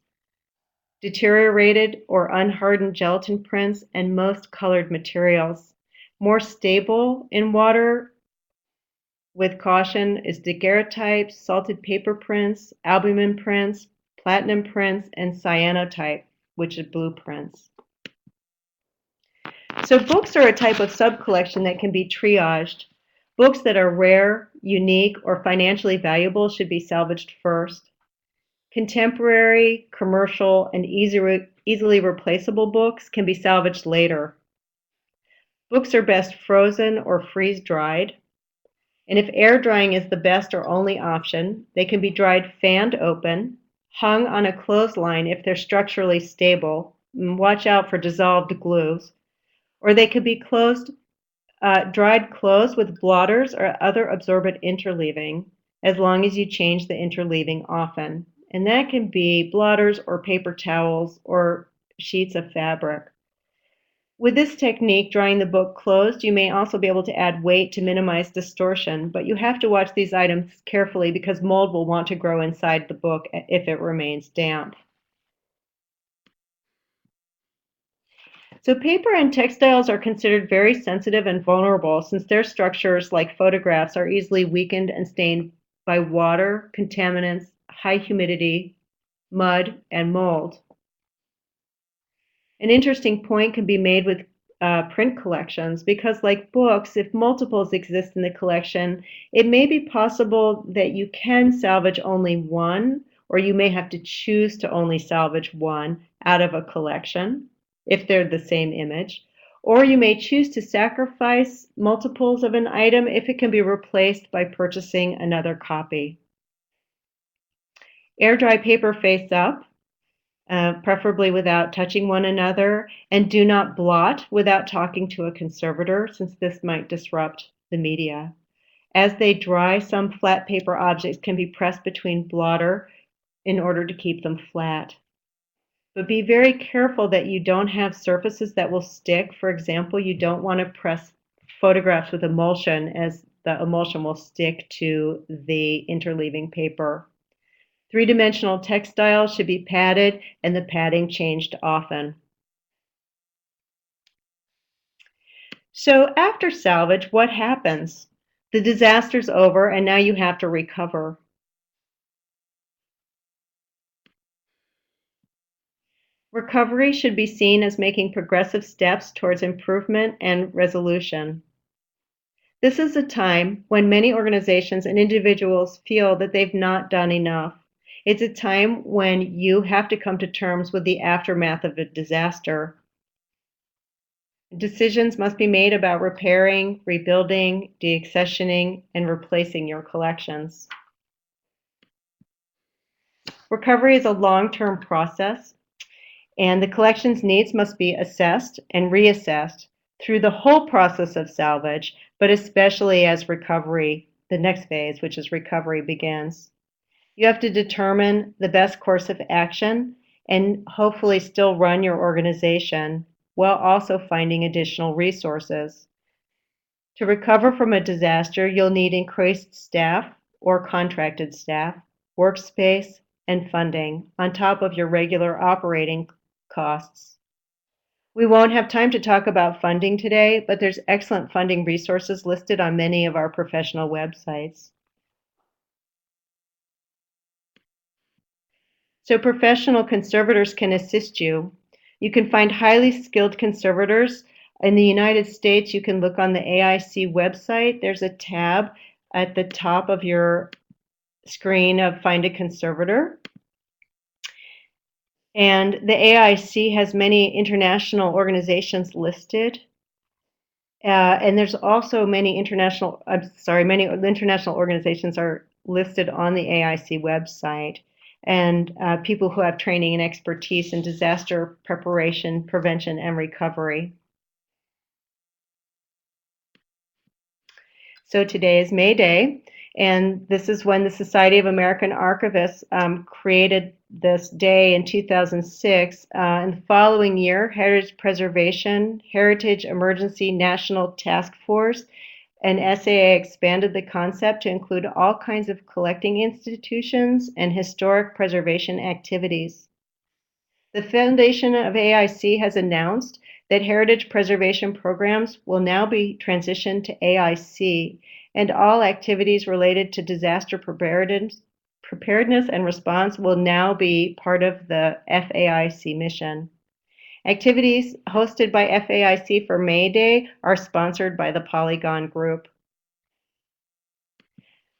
deteriorated or unhardened gelatin prints, and most colored materials. More stable in water with caution is daguerreotypes, salted paper prints, albumin prints, platinum prints, and cyanotype, which is blueprints. So books are a type of sub-collection that can be triaged. Books that are rare, unique, or financially valuable should be salvaged first. Contemporary, commercial, and easily replaceable books can be salvaged later. Books are best frozen or freeze-dried. And if air drying is the best or only option, they can be dried fanned open, hung on a clothesline if they're structurally stable. Watch out for dissolved glues. Or they could be dried closed with blotters or other absorbent interleaving, as long as you change the interleaving often. And that can be blotters or paper towels or sheets of fabric. With this technique, drying the book closed, you may also be able to add weight to minimize distortion, but you have to watch these items carefully because mold will want to grow inside the book if it remains damp. So paper and textiles are considered very sensitive and vulnerable since their structures, like photographs, are easily weakened and stained by water, contaminants, high humidity, mud, and mold. An interesting point can be made with print collections because, like books, if multiples exist in the collection, it may be possible that you can salvage only one, or you may have to choose to only salvage one out of a collection if they're the same image, or you may choose to sacrifice multiples of an item if it can be replaced by purchasing another copy. Air dry paper face up, preferably without touching one another, and do not blot without talking to a conservator since this might disrupt the media. As they dry, some flat paper objects can be pressed between blotter in order to keep them flat. But be very careful that you don't have surfaces that will stick. For example, you don't want to press photographs with emulsion as the emulsion will stick to the interleaving paper. Three-dimensional textiles should be padded and the padding changed often. So after salvage, what happens? The disaster's over and now you have to recover. Recovery should be seen as making progressive steps towards improvement and resolution. This is a time when many organizations and individuals feel that they've not done enough. It's a time when you have to come to terms with the aftermath of a disaster. Decisions must be made about repairing, rebuilding, deaccessioning, and replacing your collections. Recovery is a long-term process, and the collection's needs must be assessed and reassessed through the whole process of salvage, but especially as recovery, the next phase, which is recovery, begins. You have to determine the best course of action and hopefully still run your organization while also finding additional resources. To recover from a disaster, you'll need increased staff or contracted staff, workspace, and funding on top of your regular operating costs. We won't have time to talk about funding today, but there's excellent funding resources listed on many of our professional websites. So professional conservators can assist you. You can find highly skilled conservators. In the United States, you can look on the AIC website. There's a tab at the top of your screen of Find a Conservator. And the AIC has many international organizations listed. And there's also many international organizations are listed on the AIC website, and people who have training and expertise in disaster preparation, prevention, and recovery. So today is Mayday, and this is when the Society of American Archivists created this day in 2006. In the following year, Heritage Preservation, Heritage Emergency National Task Force, and SAA expanded the concept to include all kinds of collecting institutions and historic preservation activities. The foundation of AIC has announced that heritage preservation programs will now be transitioned to AIC, and all activities related to disaster preparedness and response will now be part of the FAIC mission. Activities hosted by FAIC for Mayday are sponsored by the Polygon Group.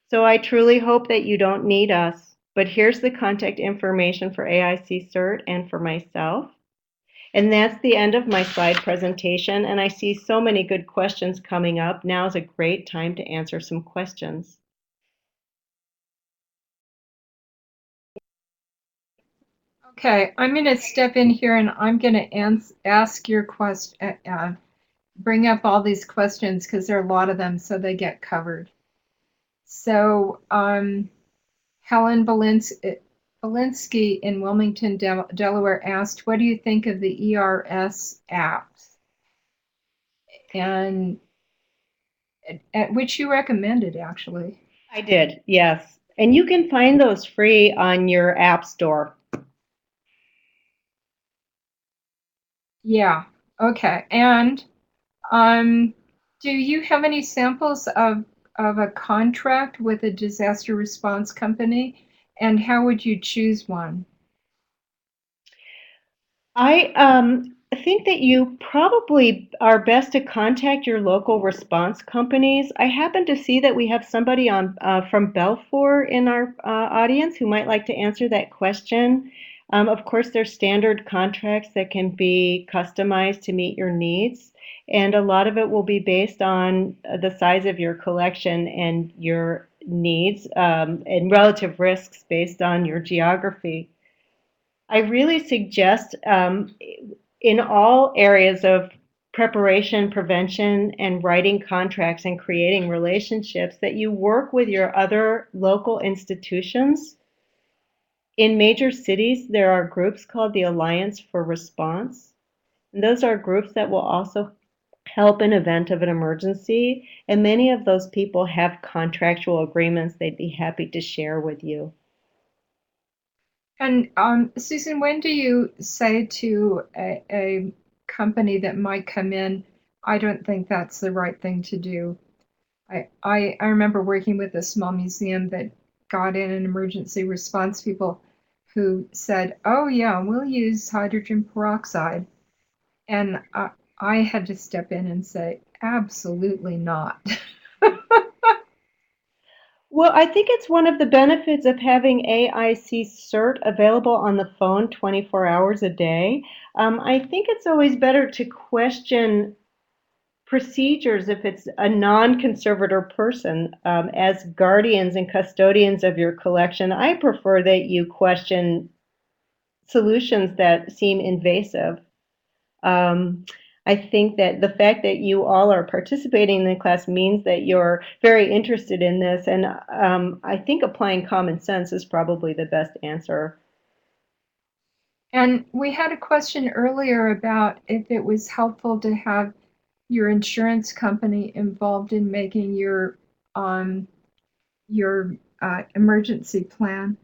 So I truly hope that you don't need us, but here's the contact information for AIC CERT and for myself. And that's the end of my slide presentation, and I see so many good questions coming up. Now is a great time to answer some questions. Okay, I'm going to step in here and I'm going to ask your question, bring up all these questions because there are a lot of them, so they get covered. So, Helen Belinsky in Wilmington, Delaware asked, what do you think of the ERS apps? And which you recommended, actually. I did, yes. And you can find those free on your app store. Yeah, okay. And do you have any samples of a contract with a disaster response company? And how would you choose one? I think that you probably are best to contact your local response companies. I happen to see that we have somebody on from Belfour in our audience who might like to answer that question. Of course, there's standard contracts that can be customized to meet your needs, and a lot of it will be based on the size of your collection and your needs and relative risks based on your geography. I really suggest in all areas of preparation, prevention, and writing contracts and creating relationships that you work with your other local institutions. In major cities, there are groups called the Alliance for Response. And those are groups that will also help in event of an emergency. And many of those people have contractual agreements they'd be happy to share with you. And Susan, when do you say to a company that might come in, I don't think that's the right thing to do? I remember working with a small museum that got in an emergency response people who said, oh yeah, we'll use hydrogen peroxide. And I had to step in and say, absolutely not. Well, I think it's one of the benefits of having AIC CERT available on the phone 24 hours a day. I think it's always better to question procedures if it's a non-conservator person. As guardians and custodians of your collection, I prefer that you question solutions that seem invasive. Um, I think that the fact that you all are participating in the class means that you're very interested in this, and I think applying common sense is probably the best answer. And we had a question earlier about if it was helpful to have your insurance company involved in making um, your emergency plan.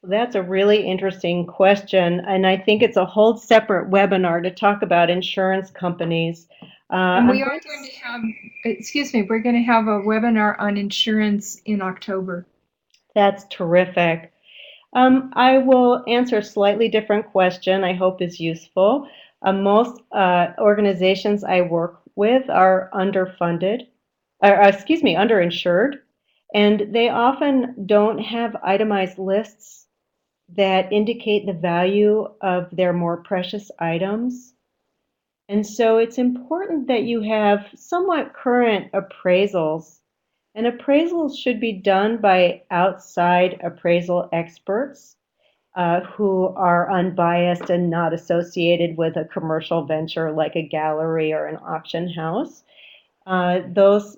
That's a really interesting question, and I think it's a whole separate webinar to talk about insurance companies. And we I'm are going going to have, excuse me, we're going to have a webinar on insurance in October. That's terrific. I will answer a slightly different question I hope is useful. Most organizations I work with are underfunded, or excuse me, underinsured, and they often don't have itemized lists that indicate the value of their more precious items. And so it's important that you have somewhat current appraisals. And appraisals should be done by outside appraisal experts who are unbiased and not associated with a commercial venture like a gallery or an auction house. Those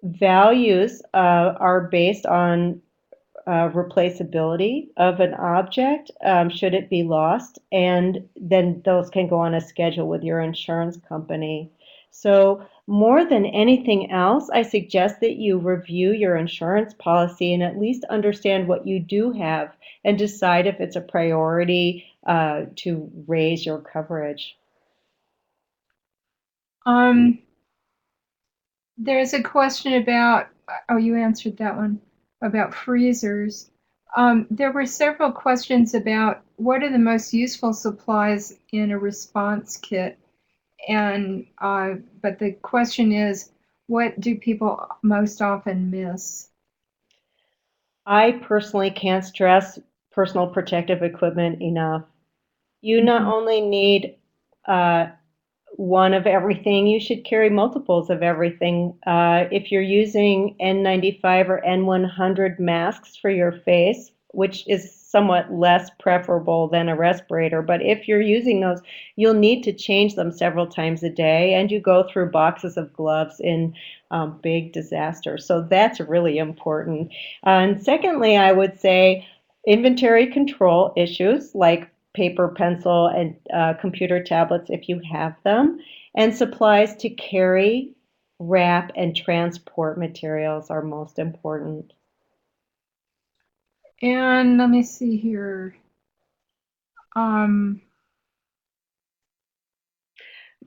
values are based on replaceability of an object should it be lost, and then those can go on a schedule with your insurance company. So, more than anything else, I suggest that you review your insurance policy and at least understand what you do have and decide if it's a priority to raise your coverage. Um, there's a question about, oh, you answered that one, about freezers. There were several questions about what are the most useful supplies in a response kit, and but the question is, what do people most often miss? I personally can't stress personal protective equipment enough. You not Mhm. only need uh, one of everything, you should carry multiples of everything. If you're using N95 or N100 masks for your face, which is somewhat less preferable than a respirator, but if you're using those, you'll need to change them several times a day, and you go through boxes of gloves in big disasters. So that's really important. And secondly, I would say inventory control issues like paper, pencil, and computer tablets if you have them, and supplies to carry, wrap, and transport materials are most important. And let me see here. Um,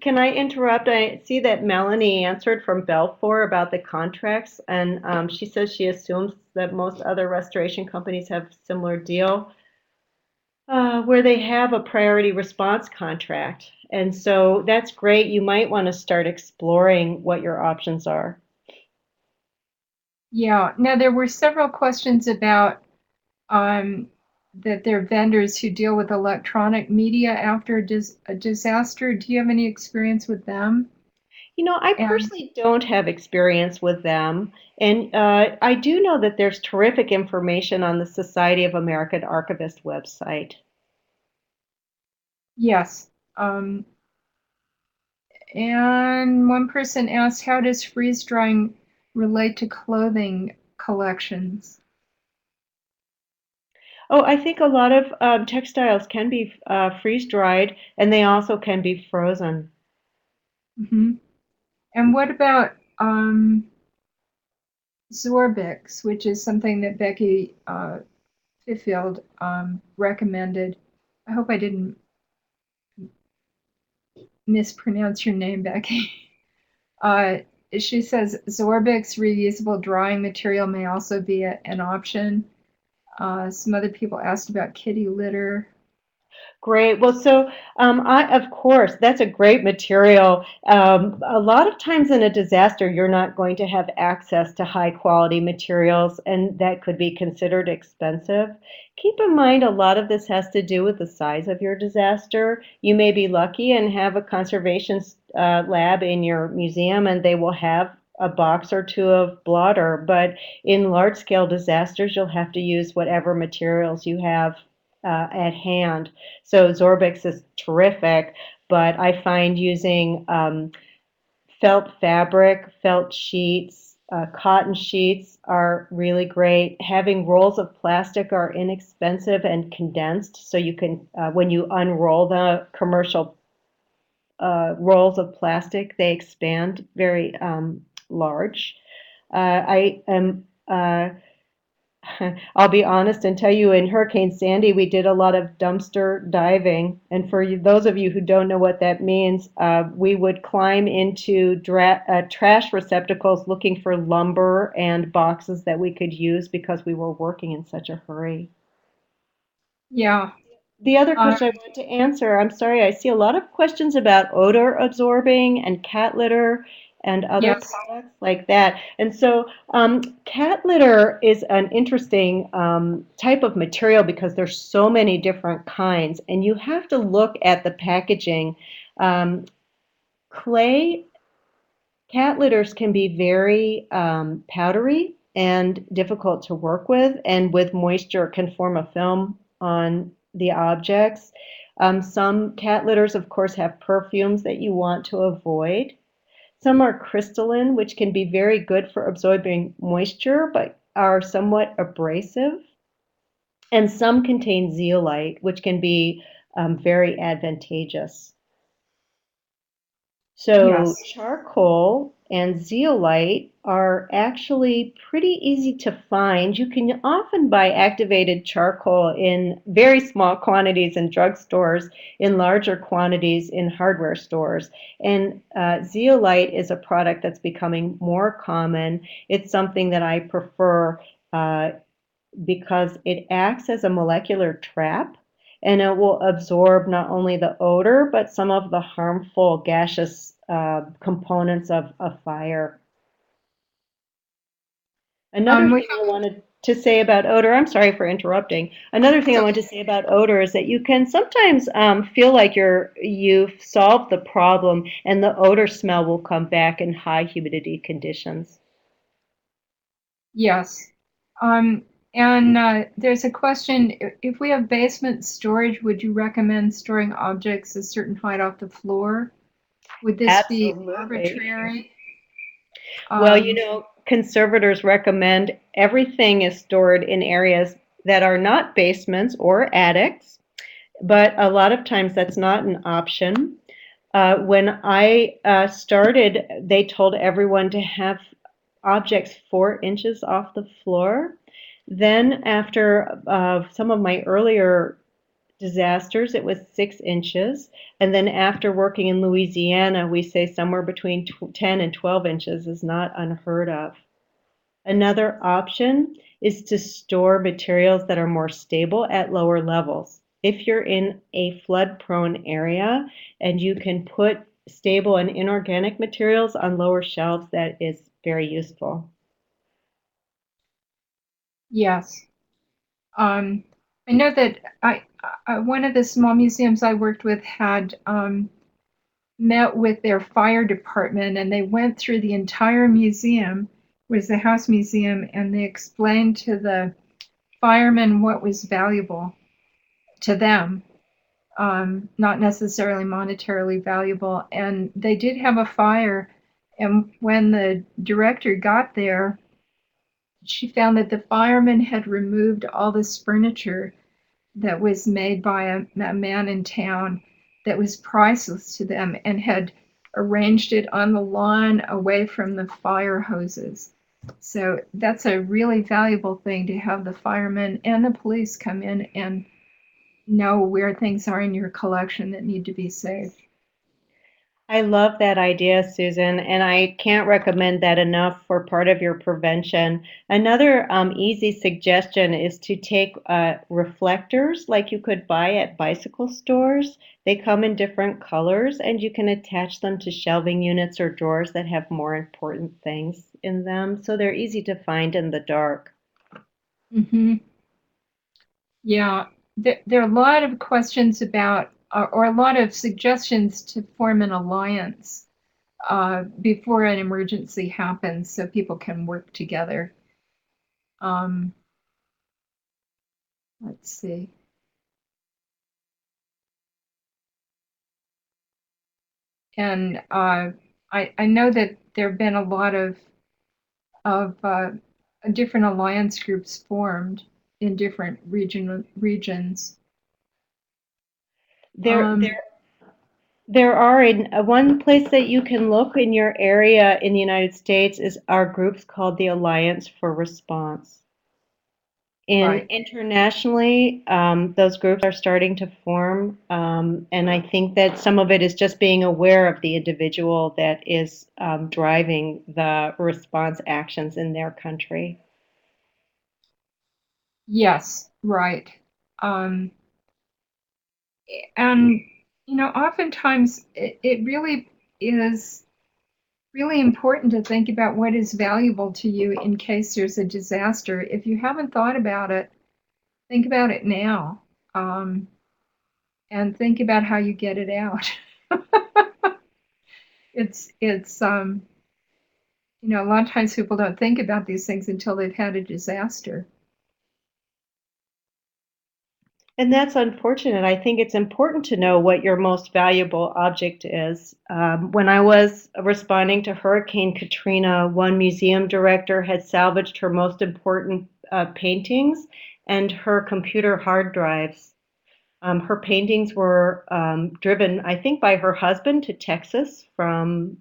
Can I interrupt? I see that Melanie answered from Belfour about the contracts, and she says she assumes that most other restoration companies have a similar deal. Where they have a priority response contract. And so that's great. You might want to start exploring what your options are. yeah. Now there were several questions about um, that there are vendors who deal with electronic media after a disaster. Do you have any experience with them? You know, I And personally don't have experience with them. And I do know that there's terrific information on the Society of American Archivists website. yes. Um, and one person asked, how does freeze drying relate to clothing collections? Oh, I think a lot of textiles can be freeze dried and they also can be frozen. Hmm. And what about Zorbix, which is something that Becky Fiffield recommended? I hope I didn't mispronounce your name, Becky. Uh, she says Zorbix reusable drawing material may also be an option. Some other people asked about kitty litter. Great. Well, so of course, that's a great material. A lot of times in a disaster, you're not going to have access to high quality materials, and that could be considered expensive. Keep in mind, a lot of this has to do with the size of your disaster. You may be lucky and have a conservation lab in your museum, and they will have a box or two of blotter. But in large scale disasters, you'll have to use whatever materials you have at hand. So Zorbex is terrific, but I find using felt fabric, felt sheets, cotton sheets are really great. Having rolls of plastic are inexpensive and condensed, so you can, when you unroll the commercial rolls of plastic, they expand very large. I am I'll be honest and tell you, in Hurricane Sandy, we did a lot of dumpster diving. And for you, those of you who don't know what that means, we would climb into trash receptacles looking for lumber and boxes that we could use because we were working in such a hurry. Yeah. The other Uh, question I want to answer, I'm sorry, I see a lot of questions about odor absorbing and cat litter and other yes. products like that. And so cat litter is an interesting type of material because there's so many different kinds, and you have to look at the packaging. Um, clay cat litters can be very powdery and difficult to work with, and with moisture can form a film on the objects. Some cat litters, of course, have perfumes that you want to avoid. Some are crystalline, which can be very good for absorbing moisture, but are somewhat abrasive. And some contain zeolite, which can be very advantageous. So Yes. charcoal and zeolite are actually pretty easy to find. You can often buy activated charcoal in very small quantities in drugstores, in larger quantities in hardware stores. And zeolite is a product that's becoming more common. It's something that I prefer uh, because it acts as a molecular trap, and it will absorb not only the odor but some of the harmful gaseous components of a fire. Another We thing I wanted to say about odor, I'm sorry for interrupting. Another thing I wanted to say about odor is that you can sometimes feel like you've solved the problem, and the odor smell will come back in high humidity conditions. Yes. Um, and there's a question, if we have basement storage, would you recommend storing objects a certain height off the floor? Would this be Absolutely. arbitrary? Well, Um, conservators recommend everything is stored in areas that are not basements or attics, but a lot of times that's not an option. When I started, they told everyone to have objects 4 inches off the floor. Then, after some of my earlier disasters, it was 6 inches. And then after working in Louisiana, we say somewhere between 10 and 12 inches is not unheard of. Another option is to store materials that are more stable at lower levels. If you're in a flood prone area and you can put stable and inorganic materials on lower shelves, that is very useful. yes. Um, I know that one of the small museums I worked with had met with their fire department, and they went through the entire museum, was the house museum, and they explained to the firemen what was valuable to them, not necessarily monetarily valuable. And they did have a fire, and when the director got there, she found that the firemen had removed all this furniture that was made by a man in town that was priceless to them, and had arranged it on the lawn away from the fire hoses. So that's a really valuable thing, to have the firemen and the police come in and know where things are in your collection that need to be saved. I love that idea, Susan, and I can't recommend that enough for part of your prevention. Another easy suggestion is to take reflectors like you could buy at bicycle stores. They come in different colors, and you can attach them to shelving units or drawers that have more important things in them, so they're easy to find in the dark. Hmm. Yeah, there are a lot of questions about, or a lot of suggestions to form an alliance before an emergency happens so people can work together. Um, let's see. And I know that there have been a lot of different alliance groups formed in different regions. There, there are one place that you can look in your area in the United States is our groups called the Alliance for Response. Right. Internationally, those groups are starting to form, and I think that some of it is just being aware of the individual that is driving the response actions in their country. Yes, right. Um, and oftentimes it really is really important to think about what is valuable to you in case there's a disaster. If you haven't thought about it, think about it now, um, and think about how you get it out. It's a lot of times people don't think about these things until they've had a disaster. And that's unfortunate. I think it's important to know what your most valuable object is. When I was responding to Hurricane Katrina, one museum director had salvaged her most important paintings and her computer hard drives. Her paintings were driven, I think, by her husband to Texas from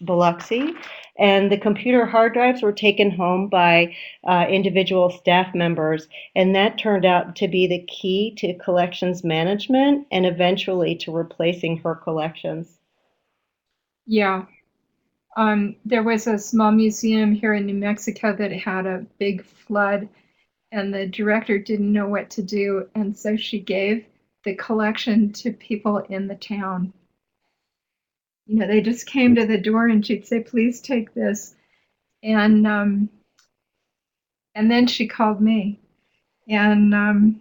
Biloxi, and the computer hard drives were taken home by individual staff members, and that turned out to be the key to collections management and eventually to replacing her collections. Yeah. There was a small museum here in New Mexico that had a big flood, and the director didn't know what to do, and so she gave the collection to people in the town. They just came to the door, and she'd say, "Please take this," and and then she called me, and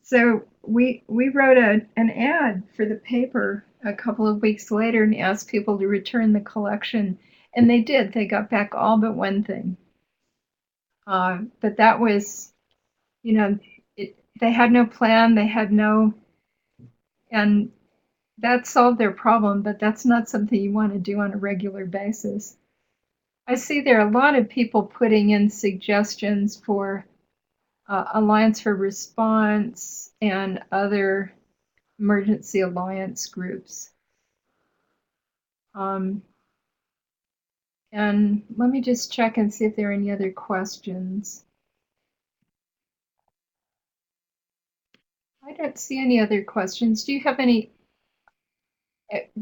so we wrote an ad for the paper a couple of weeks later and asked people to return the collection, and they did. They got back all but one thing. But that was, you know, they had no plan. They had no, and that solved their problem. But that's not something you want to do on a regular basis. I see there are a lot of people putting in suggestions for Alliance for Response and other emergency alliance groups. Um, and let me just check and see if there are any other questions. I don't see any other questions. Do you have any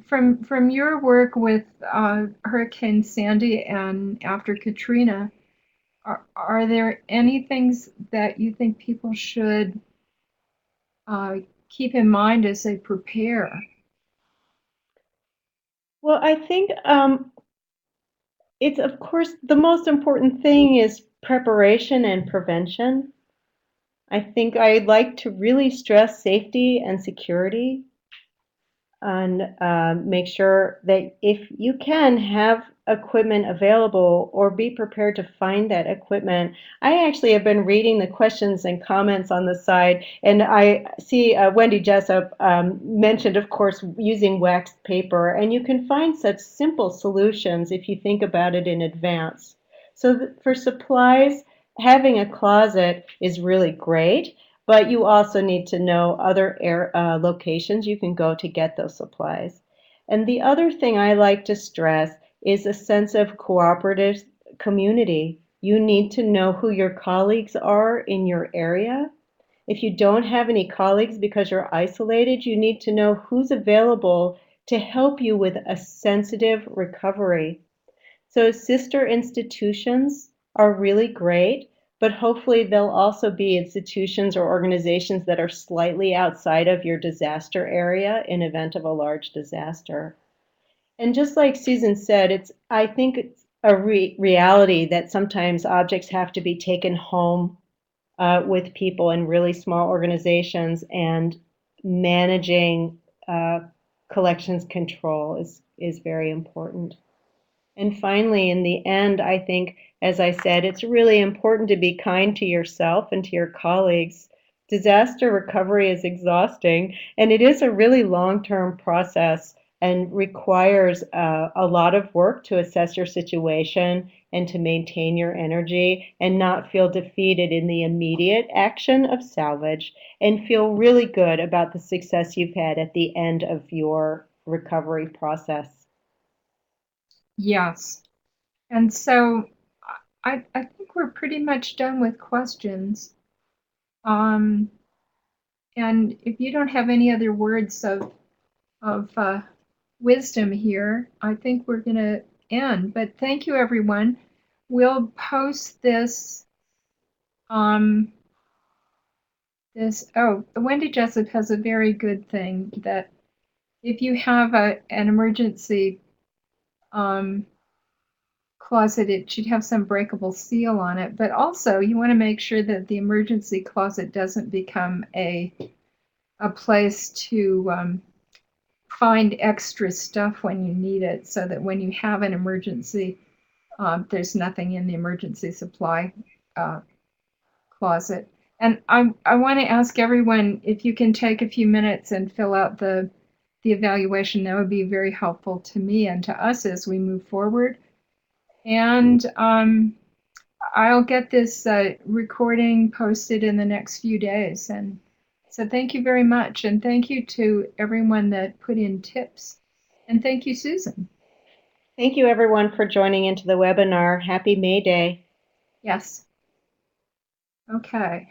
from your work with Hurricane Sandy and after Katrina? Are there any things that you think people should keep in mind as they prepare? Well, I think it's, of course, the most important thing is preparation and prevention. I think I'd like to really stress safety and security and make sure that if you can have equipment available or be prepared to find that equipment. I actually have been reading the questions and comments on the side, and I see Wendy Jessup mentioned, of course, using waxed paper, and you can find such simple solutions if you think about it in advance. So for supplies, having a closet is really great. But you also need to know other locations you can go to get those supplies. And the other thing I like to stress is a sense of cooperative community. You need to know who your colleagues are in your area. If you don't have any colleagues because you're isolated, you need to know who's available to help you with a sensitive recovery. So sister institutions are really great, but hopefully they'll also be institutions or organizations that are slightly outside of your disaster area in event of a large disaster. And just like Susan said, I think it's a reality that sometimes objects have to be taken home with people in really small organizations, and managing collections control is very important. And finally, in the end, I think, as I said, it's really important to be kind to yourself and to your colleagues. Disaster recovery is exhausting, and it is a really long-term process and requires a lot of work to assess your situation and to maintain your energy and not feel defeated in the immediate action of salvage and feel really good about the success you've had at the end of your recovery process. Yes. And so I think we're pretty much done with questions. Um, and if you don't have any other words of wisdom here, I think we're going to end. But thank you, everyone. We'll post this. Wendy Jessup has a very good thing that if you have an emergency closet, it should have some breakable seal on it. But also, you want to make sure that the emergency closet doesn't become a place to find extra stuff when you need it, so that when you have an emergency, there's nothing in the emergency supply closet. And I want to ask everyone if you can take a few minutes and fill out the evaluation. That would be very helpful to me and to us as we move forward. And I'll get this recording posted in the next few days. And so thank you very much. And thank you to everyone that put in tips. And thank you, Susan. Thank you, everyone, for joining into the webinar. Happy Mayday. Yes. Okay.